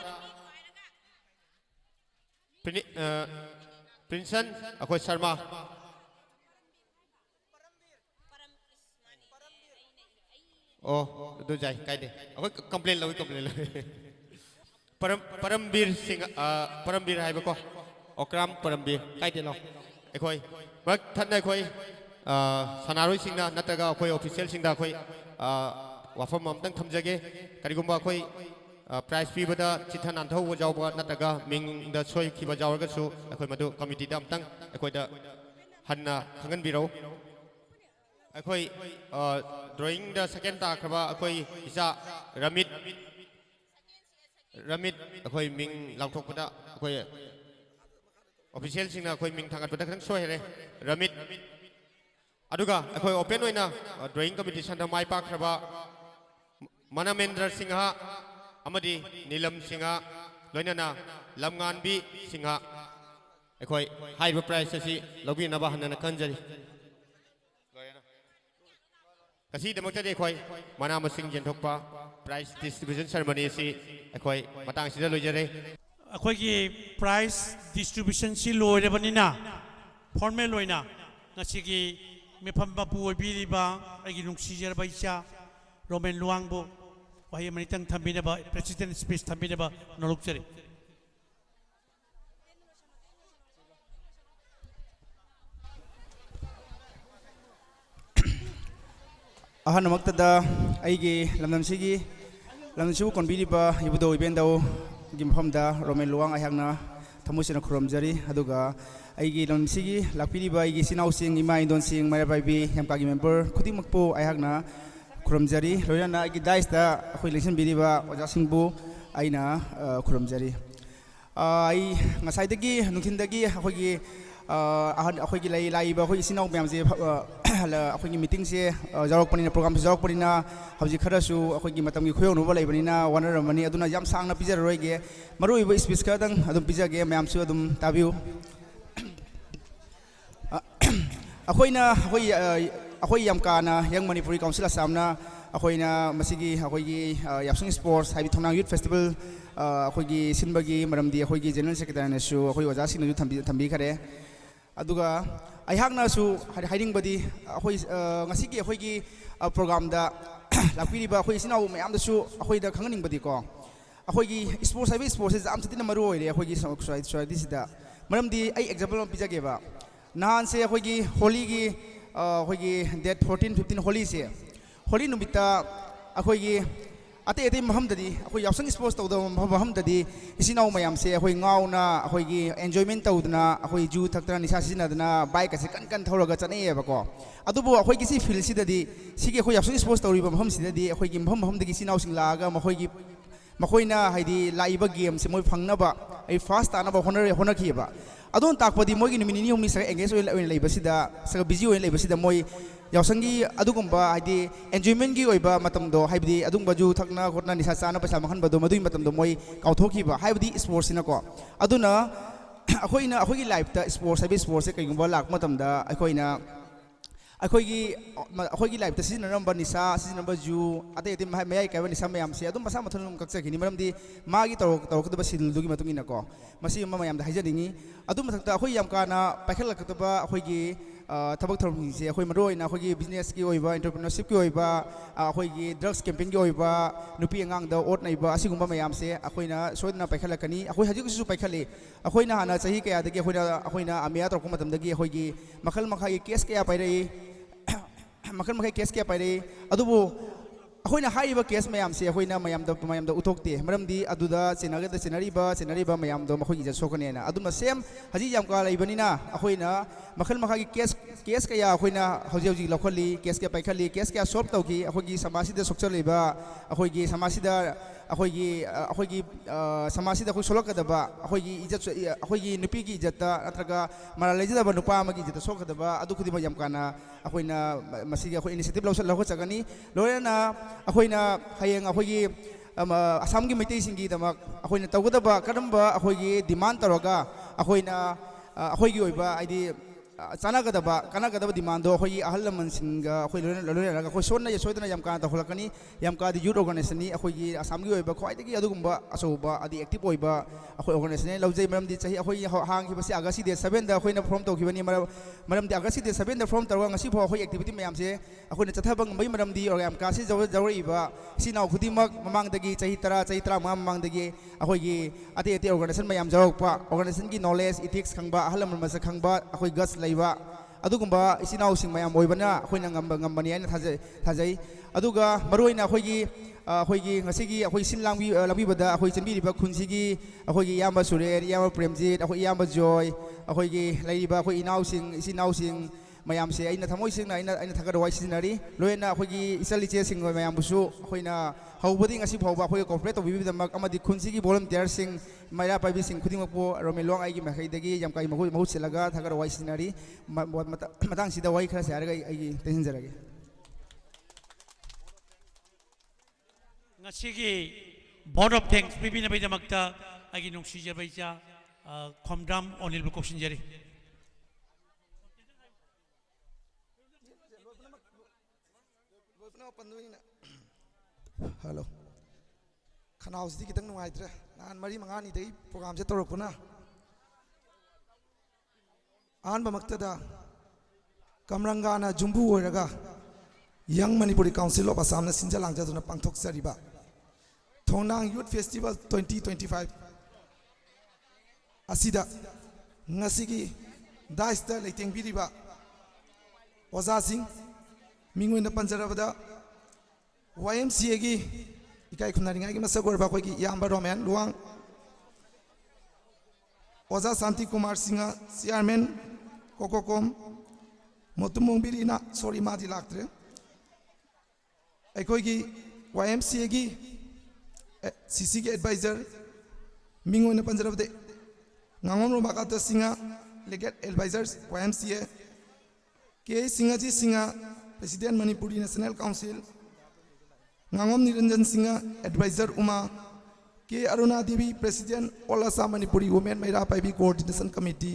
[SPEAKER 4] Princeton akoi Sharma ꯑꯣ ꯑꯗꯨ ꯌꯥꯏ ꯀꯥꯏꯗꯦ ꯑꯩꯈꯣꯏ complain ꯂꯧꯏ complain ꯂꯧꯏ ꯄꯔꯝꯕꯤꯔ ꯁꯤꯡ ꯄꯔꯝꯕꯤꯔ ꯍꯥꯏꯕꯀꯣ ꯑꯣꯀ꯭ꯔꯥꯝ ꯄꯔꯝꯕꯤꯔ ꯀꯥꯏꯗꯦ ꯂꯥꯎ ꯑꯩꯈꯣꯏ ꯃꯔꯛ ꯊꯠꯅ ꯑꯩꯈꯣꯏ ꯁꯥꯟꯅꯔꯣꯏꯁꯤꯡꯅ ꯅꯠꯇ꯭ꯔꯒ ꯑꯩꯈꯣꯏ ꯑꯣꯐꯤꯁꯤꯌꯦꯜꯁꯤꯡꯗ ꯑꯩꯈꯣꯏ ꯋꯥꯐꯝ ꯑꯃꯇꯪ ꯊꯝꯖꯒꯦ ꯀꯔꯤꯒꯨꯝꯕ ꯑꯩꯈꯣꯏ ꯄ꯭ꯔꯥꯏꯖ ꯄꯤꯕꯗ ꯆꯤꯊ ꯅꯥꯟꯊꯍꯧꯕ ꯌꯥꯎꯕ ꯅꯠꯇ꯭ꯔꯒ ꯃꯤꯡꯗ ꯁꯣꯏꯈꯤꯕ ꯌꯥꯎꯔꯒꯁꯨ ꯑꯩꯈꯣꯏ ꯃꯗꯨ ꯀꯃꯤꯇꯤꯗ ꯑꯃꯇꯪ ꯑꯩꯈꯣꯏꯗ ꯍꯟꯅ ꯈꯪꯍꯟꯕꯤꯔꯛꯎ ꯑꯩꯈꯣꯏ ꯗ꯭ꯔꯣꯌꯤꯡꯗ ꯁꯦꯀꯦꯟ ꯇꯥꯈ꯭ꯔꯕ ꯑꯩꯈꯣꯏ ꯏꯆꯥ ꯔꯃꯤꯠ ꯑꯩꯈꯣꯏ ꯃꯤꯡ ꯂꯥꯎꯊꯣꯛꯄꯗ ꯑꯩꯈꯣꯏ ꯑꯣꯐꯤꯁꯤꯌꯦꯜꯁꯤꯡꯅ ꯑꯩꯈꯣꯏ ꯃꯤꯡ ꯊꯥꯡꯒꯠꯄꯗ ꯈꯤꯇꯪ ꯁꯣꯏꯍꯔꯦ ꯔꯃꯤꯠ ꯑꯗꯨꯒ ꯑꯩꯈꯣꯏ ꯑꯣꯄꯦꯟ ꯑꯣꯏꯅ ꯗ꯭ꯔꯣꯌꯤꯡ ꯀꯝꯄꯤꯇꯤꯁꯟꯗ ꯃꯥꯏ ꯄꯥꯛꯈ꯭ꯔꯕ ꯃꯅꯃꯦꯟꯗ꯭ꯔ ꯁꯤꯡꯍ ꯑꯃꯗꯤ ꯅꯤꯂꯝ ꯁꯤꯡꯍ ꯂꯣꯏꯅꯅ ꯂꯝꯉꯥꯟꯕꯤ ꯁꯤꯡꯍ ꯑꯩꯈꯣꯏ ꯍꯥꯏꯔꯤꯕ ꯄ꯭ꯔꯥꯏꯖ ꯑꯁꯤ ꯂꯧꯕꯤꯅꯕ ꯍꯟꯅ ꯈꯟꯖꯔꯤ ꯉꯁꯤꯗꯃꯛꯇꯗꯤ ꯑꯩꯈꯣꯏ ꯃꯅꯥ ꯃꯁꯤꯡ ꯌꯦꯟꯊꯣꯛꯄ ꯄ꯭ꯔꯥꯏꯖ ꯗꯤꯁꯇ꯭ꯔꯤꯕ꯭ꯌꯨꯁꯟ ꯁꯦꯔꯃꯅꯤ ꯑꯁꯤ ꯑꯩꯈꯣꯏ ꯃꯇꯥꯡꯁꯤꯗ ꯂꯣꯏꯖꯔꯦ
[SPEAKER 2] ꯑꯩꯈꯣꯏꯒꯤ ꯄ꯭ꯔꯥꯏꯖ ꯗꯤꯁꯇ꯭ꯔꯤꯕ꯭ꯌꯨꯁꯟꯁꯤ ꯂꯣꯏꯔꯕꯅꯤꯅ ꯐꯣꯔꯃꯦꯜ ꯑꯣꯏꯅ ꯉꯁꯤꯒꯤ ꯃꯤꯐꯝ ꯃꯄꯨ ꯑꯣꯏꯕꯤꯔꯤꯕ ꯑꯩꯒꯤ ꯅꯨꯡꯁꯤꯖꯔꯕ ꯏꯆꯥ ꯔꯣꯃꯦꯟ ꯂꯨꯋꯥꯡꯕꯨ ꯋꯥꯍꯩ ꯑꯃꯅꯤꯇꯪ ꯊꯝꯕꯤꯅꯕ ꯄ꯭ꯔꯦꯁꯤꯗꯦꯟ ꯁ꯭ꯄꯤꯆ ꯊꯝꯕꯤꯅꯕ ꯅꯣꯛꯆꯔꯤ
[SPEAKER 6] ꯑꯍꯥꯟꯕꯃꯛꯇꯗ ꯑꯩꯒꯤ ꯂꯝꯗꯝꯁꯤꯕꯨ ꯀꯣꯟꯕꯤꯔꯤꯕ ꯏꯕꯨꯙꯧ ꯏꯕꯦꯟꯗꯧꯒꯤ ꯃꯐꯝꯗ ꯔꯣꯃꯦꯟ ꯂꯨꯋꯥꯡ ꯑꯩꯍꯥꯛꯅ ꯊꯃꯣꯏ ꯁꯦꯡꯅ ꯈꯨꯔꯨꯝꯖꯔꯤ ꯑꯗꯨꯒ ꯑꯩꯒꯤ ꯂꯝꯗꯝꯁꯤꯒꯤ ꯂꯥꯛꯄꯤꯔꯤꯕ ꯑꯩꯒꯤ ꯏꯆꯤꯜ ꯏꯅꯥꯎꯁꯤꯡ ꯏꯃꯥ ꯏꯟꯗꯣꯟꯁꯤꯡ ꯃꯩꯔꯥꯕꯥꯏꯕꯤ ꯌꯥꯝꯀꯥꯒꯤ ꯃꯦꯝꯕꯔ ꯈꯨꯗꯤꯡꯃꯛꯄꯨ ꯑꯩꯍꯥꯛꯅ ꯈꯨꯔꯨꯝꯖꯔꯤ ꯂꯣꯏꯅꯅ ꯑꯩꯒꯤ ꯗꯥꯏꯁꯇ ꯑꯩꯈꯣꯏ ꯂꯦꯡꯁꯤꯟꯕꯤꯔꯤꯕ ꯑꯣꯖꯥꯁꯤꯡꯕꯨ ꯑꯩꯅ ꯈꯨꯔꯨꯝꯖꯔꯤ ꯑꯩ ꯉꯁꯥꯏꯗꯒꯤ ꯅꯨꯡꯊꯤꯟꯗꯒꯤ ꯑꯩꯈꯣꯏꯒꯤ ꯂꯥꯛꯏꯕ ꯑꯩꯈꯣꯏ ꯏꯆꯤꯟ ꯏꯅꯥꯎ ꯃꯌꯥꯝꯁꯦ ꯑꯩꯈꯣꯏꯒꯤ ꯃꯤꯇꯤꯡꯁꯦ ꯌꯥꯎꯔꯛꯄꯅꯤꯅ ꯄ꯭ꯔꯣꯒ꯭ꯔꯥꯝꯁꯨ ꯌꯥꯎꯔꯛꯄꯅꯤꯅ ꯍꯧꯖꯤꯛ ꯈꯔꯁꯨ ꯑꯩꯈꯣꯏꯒꯤ ꯃꯇꯝꯒꯤ ꯈꯨꯌꯧꯅꯕ ꯂꯩꯕꯅꯤꯅ ꯋꯥꯅꯔꯝꯃꯅꯤ ꯑꯗꯨꯅ ꯌꯥꯝ ꯁꯥꯡꯅ ꯄꯤꯖꯔꯔꯣꯏꯒꯦ ꯃꯔꯨꯑꯣꯏꯕ ꯁ꯭ꯄꯤꯆ ꯈꯔꯗꯪ ꯑꯗꯨꯝ ꯄꯤꯖꯒꯦ ꯃꯌꯥꯝꯁꯨ ꯑꯗꯨꯝ ꯇꯥꯕꯤꯌꯨ ꯑꯩꯈꯣꯏ ꯌꯥꯝꯀꯥꯅ ꯌꯪ ꯃꯅꯤꯄꯨꯔꯤ ꯀꯥꯎꯟꯁꯤꯜ ꯑꯁꯥꯝꯅ ꯑꯩꯈꯣꯏꯅ ꯃꯁꯤꯒꯤ ꯑꯩꯈꯣꯏꯒꯤ ꯌꯥꯎꯁꯪ ꯁ꯭ꯄꯣꯔꯠꯁ ꯍꯥꯏꯕꯗꯤ ꯊꯣꯡꯅꯥꯡ ꯌꯨꯠ ꯐꯦꯁꯇꯤꯚꯦꯜ ꯑꯩꯈꯣꯏꯒꯤ ꯁꯤꯟꯕꯒꯤ ꯃꯔꯝꯗꯤ ꯑꯩꯈꯣꯏꯒꯤ ꯖꯦꯅꯔꯦꯜ ꯁꯦꯀ꯭ꯔꯦꯇꯔꯤꯅꯁꯨ ꯑꯩꯈꯣꯏ ꯑꯣꯖꯥꯁꯤꯡꯅꯁꯨ ꯊꯝꯕꯤꯈꯔꯦ ꯑꯗꯨꯒ ꯑꯩꯍꯥꯛꯅꯁꯨ ꯍꯥꯏꯅꯤꯡꯕꯗꯤ ꯉꯁꯤꯒꯤ ꯑꯩꯈꯣꯏꯒꯤ ꯄ꯭ꯔꯣꯒ꯭ꯔꯥꯝꯗ ꯂꯥꯛꯄꯤꯔꯤꯕ ꯑꯩꯈꯣꯏ ꯏꯆꯤꯟ ꯏꯅꯥꯎ ꯃꯌꯥꯝꯗꯁꯨ ꯑꯩꯈꯣꯏꯗ ꯈꯪꯍꯟꯅꯤꯡꯕꯗꯤꯀꯣ ꯑꯩꯈꯣꯏꯒꯤ ꯁ꯭ꯄꯣꯔꯠꯁ ꯍꯥꯏꯕ ꯁ꯭ꯄꯣꯔꯠꯁꯦ ꯌꯥꯝ ꯊꯤꯅ ꯃꯔꯨ ꯑꯣꯏꯔꯦ ꯑꯩꯈꯣꯏꯒꯤ ꯁꯣꯁꯥꯏꯇꯤꯁꯤꯗ ꯃꯔꯝꯗꯤ ꯑꯩ ꯑꯦꯛꯖꯥꯝꯄꯜ ꯑꯃ ꯄꯤꯖꯒꯦꯕ ꯅꯍꯥꯟꯁꯦ ꯑꯩꯈꯣꯏꯒꯤ ꯍꯣꯂꯤꯒꯤ ꯑꯩꯈꯣꯏꯒꯤ ꯗꯦꯠ 14-15 ꯍꯣꯂꯤꯁꯦ ꯍꯣꯂꯤ नुमित्ता अखोई अतई अतई महमददी अखोई यावसंग स्पोर्ट्स तौदब महमददी इसिनाउ मयामसे अखोई गाउना अखोई एन्जॉयमेंट तौदना अखोई जू थक्तना निशा सिजनदना बाइक असे कन कन थौरगा चनेबको अदुबो अखोई किसी फील्ड सिददी सिगे अखोई यावसंग स्पोर्ट्स तौरिबा महम सिददी अखोई की महमदगी सिनाउ सिंग लागा मखोई मखोइना हाइदी लाइबा गेम से मोय फंगनबा आई फास्ट तानबा होनखिबा अदोन ताकपदी मोगी निमिनि नि हुमनि सग एंगेज ओइ लेबसिदा सग बिजी ओइ लेबसिदा मोय यावसंगी अदुगुंबा हाइदी एन्जॉयमेंट की ओइबा मतमदो हाइबदी अदुंबा जू थकना खोटना निसा चाना पैसा मखनबदो मदुई मतमदो मोय काउथोखिबा हाइबदी स्पोर्ट्स सिनको अदुना अखोइना अखोइगी लाइफता स्पोर्ट्स हाइबी स्पोर्ट्स से कइगुंबा लाक मतमदा अखोइना अखोइगी लाइफता सिजनरंबा निसा सिजनरंबा जू अतै अतै मयाई काइबा निसा मयामसे अदुम मसा मथुन कक्चखिनि मरमदी मागी तौरकदबा सिलदुगी मतुंगिनको मसी मयामदा हाइजदिंगी अदुम मथक्ता अखोइ यामकाना पाइखलकदबा अखोइगी थबक थरमसे अखोइ मरोइना अखोइगी बिजनेस की ओइबा एंटरप्रेन्योरशिप की ओइबा अखोइगी ड्रग्स कैंपेन की ओइबा नुपी अंगांगदा ओट नाइबा असिगुंबा मयामसे अखोइना सोदना पाइखलकनी अखोइ हजिगसु पाइखले अखोइना हाना चाहि कयादगी अखोइना आमिया तौरक मतमदगी अखोइगी मखल मखाई केस कया पाइरई मखल मखाई केस कया पाइरई अदुबो अखोइना हाइबा केस मयामसे अखोइना मयामदा उथोकते मरमदी अदुदा चेनरीबा मयामदो मखोइगी जसोकनेना अदुना सेम हजि यामका लैबनिना अखोइना मखल मखागी केस कया अखोइना हजि लखली केस के पाइखली केस क्या सॉल्व तौकी अखोइगी समाजसिदा सोक्चलेबा अखोइगी समाजसिदा अखोइगी समाजसिदा अखोइ सोलकदबा अखोइगी इज्जत अखोइगी नुपीगी इज्जतता नत्रगा मरा लेजदबा नुपा अमगी इज्जत सोकदबा अदुखुदिमा यामकाना अखोइना मसिगी अखोइ इनिशिएटिव लौचगनी लोयना अखोइना हयेंग अखोइगी असम की मैतई सिंगी दमक अखोइना तौगदबा करम्बा अखोइगी डिमांड तौरगा अखोइना अखोइगी ओइबा आइदी कानागदब डिमांड अखोई अहल लमनसिंगा अखोई लोइनरगा अखोई सोना सोदना यम काना तखलकनी यम कादी यूथ ऑर्गेनाइजेशन नि अखोई आसाम की ओइबा ख्वाइदगी अदुगुंबा असौबा अदि एक्टिव ओइबा अखोई ऑर्गेनाइजेशन लौजै मरमदि चाहि अखोई हांगी बसी अगस्त डे 7 दा अखोइना फॉर्म तौखिबनी मरमदि अगस्त डे 7 दा फॉर्म तौरगा ngasi फो अखोई एक्टिविटी मयाम से अखोइना चथाबंग बै मरमदि और यम कासी जवरइबा सिनाव खुदिमक ममांगदगी चाहि 10 चाहि 13 ममांगदगी अखोई अते अते ऑर्गेनाइजेशन मयाम जरकपा ऑर्गेनाइजेशन की नॉलेज इथिक्स खंबा अहल लमन मस खंबा अखोई गस लैबा अदुगुंबा इसिनाउसिंग मयाम ओइबना अखोइना ngambani आइना थाजै अदुगा मरोइना अखोइगी ngasiगी अखोइ सिन लांबीबदा अखोइ चनबीरिबा खुनसिगी अखोइगी यामा सुरेन यामा प्रेमजीत अखोइ यामा जॉय अखोइगी लैरिबा अखोइ इनाउसिंग इसिनाउसिंग मयाम से आइना थमोइसिंगना आइना थगरवाइ सिनारी लोइना अखोइगी इचलिचे सिंग मयाम बुसु अखोइना हौबदि ngasi फौबा अखोइ कोऑपरेट तौबिबिदमक अमदि खुनसिगी वॉलंटियर सिंग माइरा पाइबि सिंग खुदिमकपो रोमेलोंग आइगी मखैदगी यमकाइ महु सेलगा थगरवाइ सिनारी मतंग सिदा वाइ खरा सारगा आइगी तेंजरगे
[SPEAKER 2] ngasi board of thanks bibina bai damakta agi nungsi jabai cha khomdam onil bukopsin jari
[SPEAKER 7] hello खनाउसदी कितंग नुंगाइत्रे नान मरी मंगानी दई प्रोग्राम से तोरपुना आन बमक्तदा कमरंगाना जुम्बू ओइरगा young Manipuri council of Assam ने सिंजा लांगजादुना पांगथोक सरिबा थोंनांग यूथ फेस्टिवल 2025 असिदा ngasiगी दाइस्ता लेतेंगबिरिबा ओजा सिंह मिंगोइना पंजरबदा YMCA की इकाई खुनारिंगाई की मसगोरबा कोई की याम्बा रोमैन लुआंग ओजा शांति कुमार सिंह चेयरमैन कोकोकोम मोतुमोंबिरीना सॉरी मादी लाक्त्रे अखोई की YMCA की CC के एडवाइजर मिंगोइना पंजरबदे ngangon romakata singa legal advisors YMCA K Singh G Singh president Manipuri national council ngangon niranjan singa advisor uma K Aruna Devi president all Assam Manipuri women महिला पाइबी coordination committee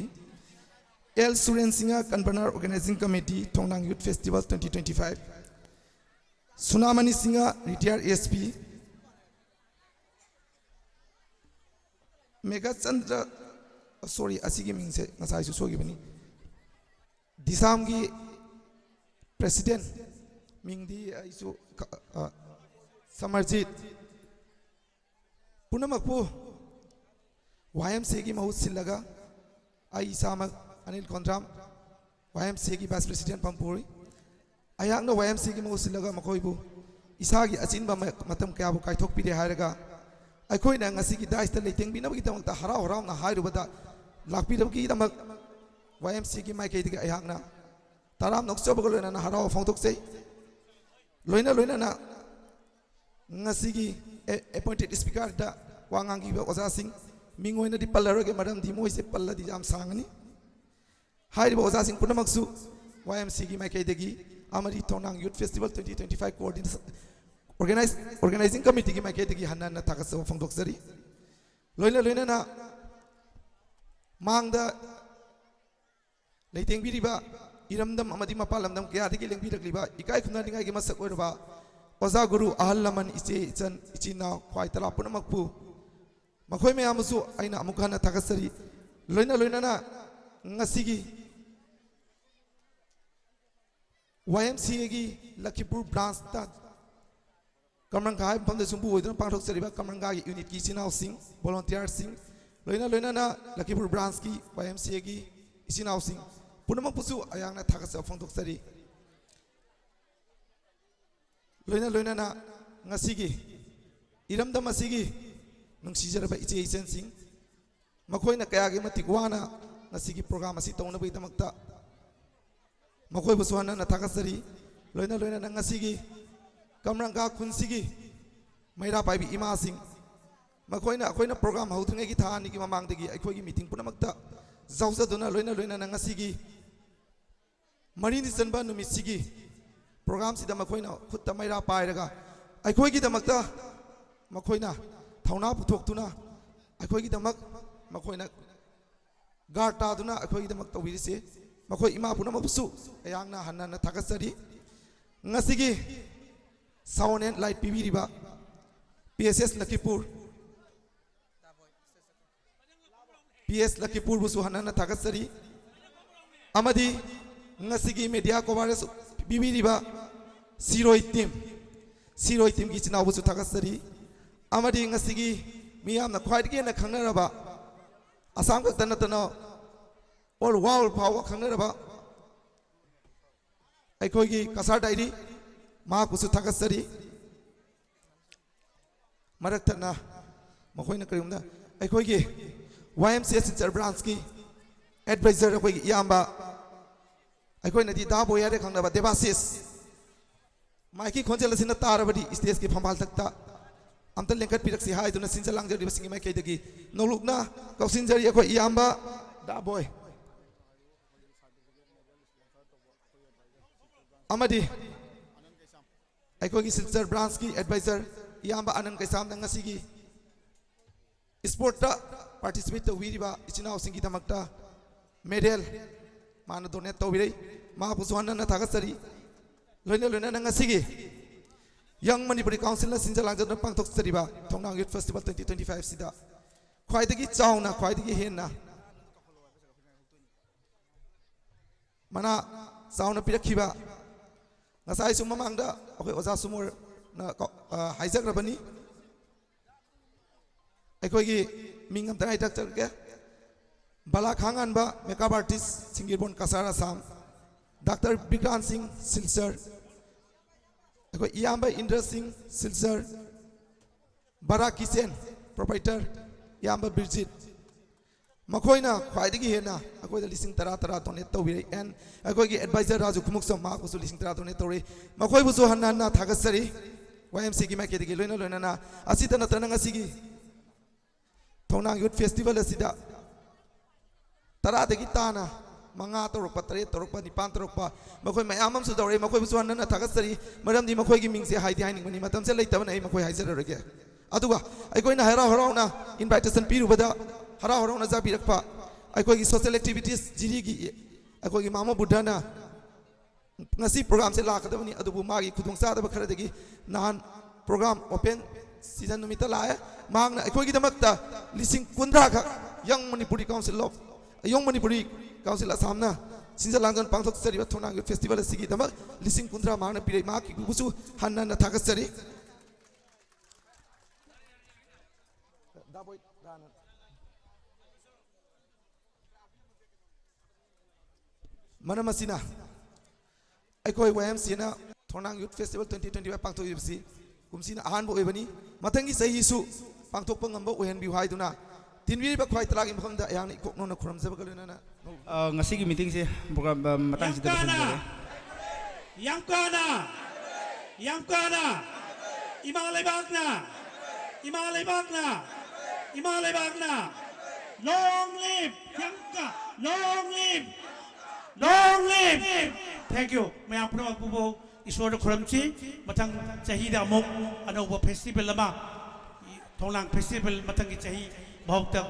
[SPEAKER 7] L Suren Singh convener organizing committee Thongnang youth festival 2025 Sunamani Singh retire SP Mega Chandra sorry असिगी Ming से ngसाइसु सोगिबनी दिसाम की president मिंगदी आइसु Samarjeet पुनमकपु YMCA की महूत सिलगा आई सामक Anil कोंद्राम YMCA की vice president पंपुरी अयाकनो YMCA की महूत सिलगा मखोइबु इसागी अचिनबा मतम कयाबु काइथोकपिदे हायरगा अखोइना ngasi की दाइस्ता लेतेंगबिनबगी तमक्ता हराव हरावना हायरुबदा लाकपिदबगी तमक YMCA की माइकेदगी अयाकना ताराम नोक्सबगलोना हराव फोंतोकसे लोइना लोइना ngasi की appointed speaker da wangangi ba oza sing mingoina di pallaro ke madam di moi se palla di jam sangani hai ba oza sing punamaksu YMCA की maikaidegi amari tonang youth festival 2025 coordination organizing committee की maikaidegi hanna thakasa phangdoksari loina na mangda leitengbiriba iramdam amadi mapalamdam kya digi lengbirikliba ikai khunadingai ki masak oirba ओजा गुरु अहल लमन इचे इचन इचिना ख्वाइ तला पुनमकपु मखोइ मयामसु आइना अमुखाना थागसरी लोइना ना ngasiगी YMCA की Lakhipur branch ता कमरंगा high फंदे सुंबु ओइदन पांथोक सरिबा कमरंगा की यूनिट की सिनाव सिंह वॉलंटियर सिंह लोइना ना लखीपुर ब्रांच की YMCA की सिनाव सिंह पुनमकपुसु आयांगना थागस फंदोक सरी लोइना ना ngasiगी इरमदम असिगी नुंसीजरबा इचे इचन सिंह मखोइना कयागे मतिक वाना ngasiगी प्रोग्राम असि तौनबई दमक्ता मखोइ बसवाना न थागसरी लोइना ना ngasiगी कमरंगा खुनसिगी मैरा पाइबी इमा सिंह मखोइना अखोइना प्रोग्राम हौद्रिङै की थानि की ममांगदगी अखोइगी मीटिंग पुनमक्ता जाउजदुना लोइना ना ngasiगी मरिनि चनबा नुमिसिगी प्रोग्राम सिदा मखोइना खुत्ता मैरा पाइरगा अखोइगी दमक्ता मखोइना थौना पुथोक्तुना अखोइगी दमक मखोइना गार्ड तादुना अखोइगी दमक तौबिरिसे मखोई इमा पुनमबुसु अयांगना हन्ना थागसरी ngasiगी sound and light pibiriba PSS Lakipur PS Lakipur busu hanana thagasari amadi ngasigi media coverage pibiriba Siroi team gi chinaw busu thagasari amadi ngasigi miyamna khwaidgi na khangnaraba asam ka tanatana or wall power khangnaraba अखोगी कसार diary माँ कुछ थकसरी मरक थना मखोई न करीमदा अखोगी YMCA सिंचर ब्रांच की एडवाइजर अखोगी याम्बा अखोई नदी दाबो यारे खंगनबा देवासिस माइकी खोंजेल सिन तारबडी स्टेज की फंबाल तकता अमतल लेंकट पिरक्सी हाय दुना सिंचर लांगजर दिवसिंगी माइकी दगी नोलुकना कौसिंजरी अखोई याम्बा दाबोय amadi aikogi silchar branch ki advisor yamba anand kaisam nangasi sport ta participate to wiriba ichina singi tamakta medal mana donate to wirei ma puswana na thagasari loina nangasi young manipuri council na sinja langja pangthok sariba thongnang youth festival 2025 sida khwaidagi chauna khwaidagi henna mana chauna pirakhiba ngasai sum mamangda okay oza sumur na haijak rabani aikogi mingam tanai tak ke bala khangan ba makeup artist singirbon kasara sam Dr. Bigran Singh Silsar aiko iyamba Indra Singh Silsar Bara Kisen proprietor iyamba Birjit makoina khwaidagi hena akoi lising tara donate tawiri and akoi gi advisor raju khumuk sam ma ko lising tara donate tawri makoi bu so hanna thagasari YMC gi make digi loina na asita na tanang asigi thonang youth festival asida tara dagi tana manga torokpa tare torokpa nipan torokpa makoi mayamam su dawri makoi bu so hanna thagasari maram di makoi gi mingse haidi haining mani matam se leitaba na makoi haizar rage aduga akoi na hara na invitation pirubada हरा हरा नजा बिरक्पा अखोगी social activities Jiri की अखोगी मामा बुद्धना ngasi program se lakadabani adubu magi khudungsa da bakharadagi nahan program open season numita la mangna akhoi damakta lising kundra kha young manipuri council asamna sinja langjan pangthok sari thonang festival sigi damak lising kundra mangna pire ma ki gusu hanna na thagasari Manamasina Aikoi YMCA na Thonang Youth Festival 2025 pangthok yibsi kumsina ahanbo oibani mathangi sahi su pangthok pangamba ohen bi haiduna tinwi ba khwai talagi mafamda ayang ikokno na khuramjaba galena na
[SPEAKER 6] ngasi gi meeting se program matang sida
[SPEAKER 2] Yamkana Imalay Bagna long live Yamka long live thank you मैं अपने आप को ईश्वर को खुरमची मतंग चाहिए दामों अनोबो festival लमा थोंलांग festival Matang की चाहिए बहुत तक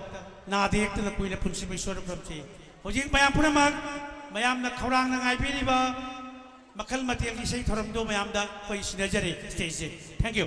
[SPEAKER 2] ना देख तो कोई न पुंसी ईश्वर को खुरमची हो जिंग मैं अपने मैम न खौरांग न आईपी बा मखल मतियल की सही थोरम दो मैम दा कोई सिनेजरे स्टेज से thank you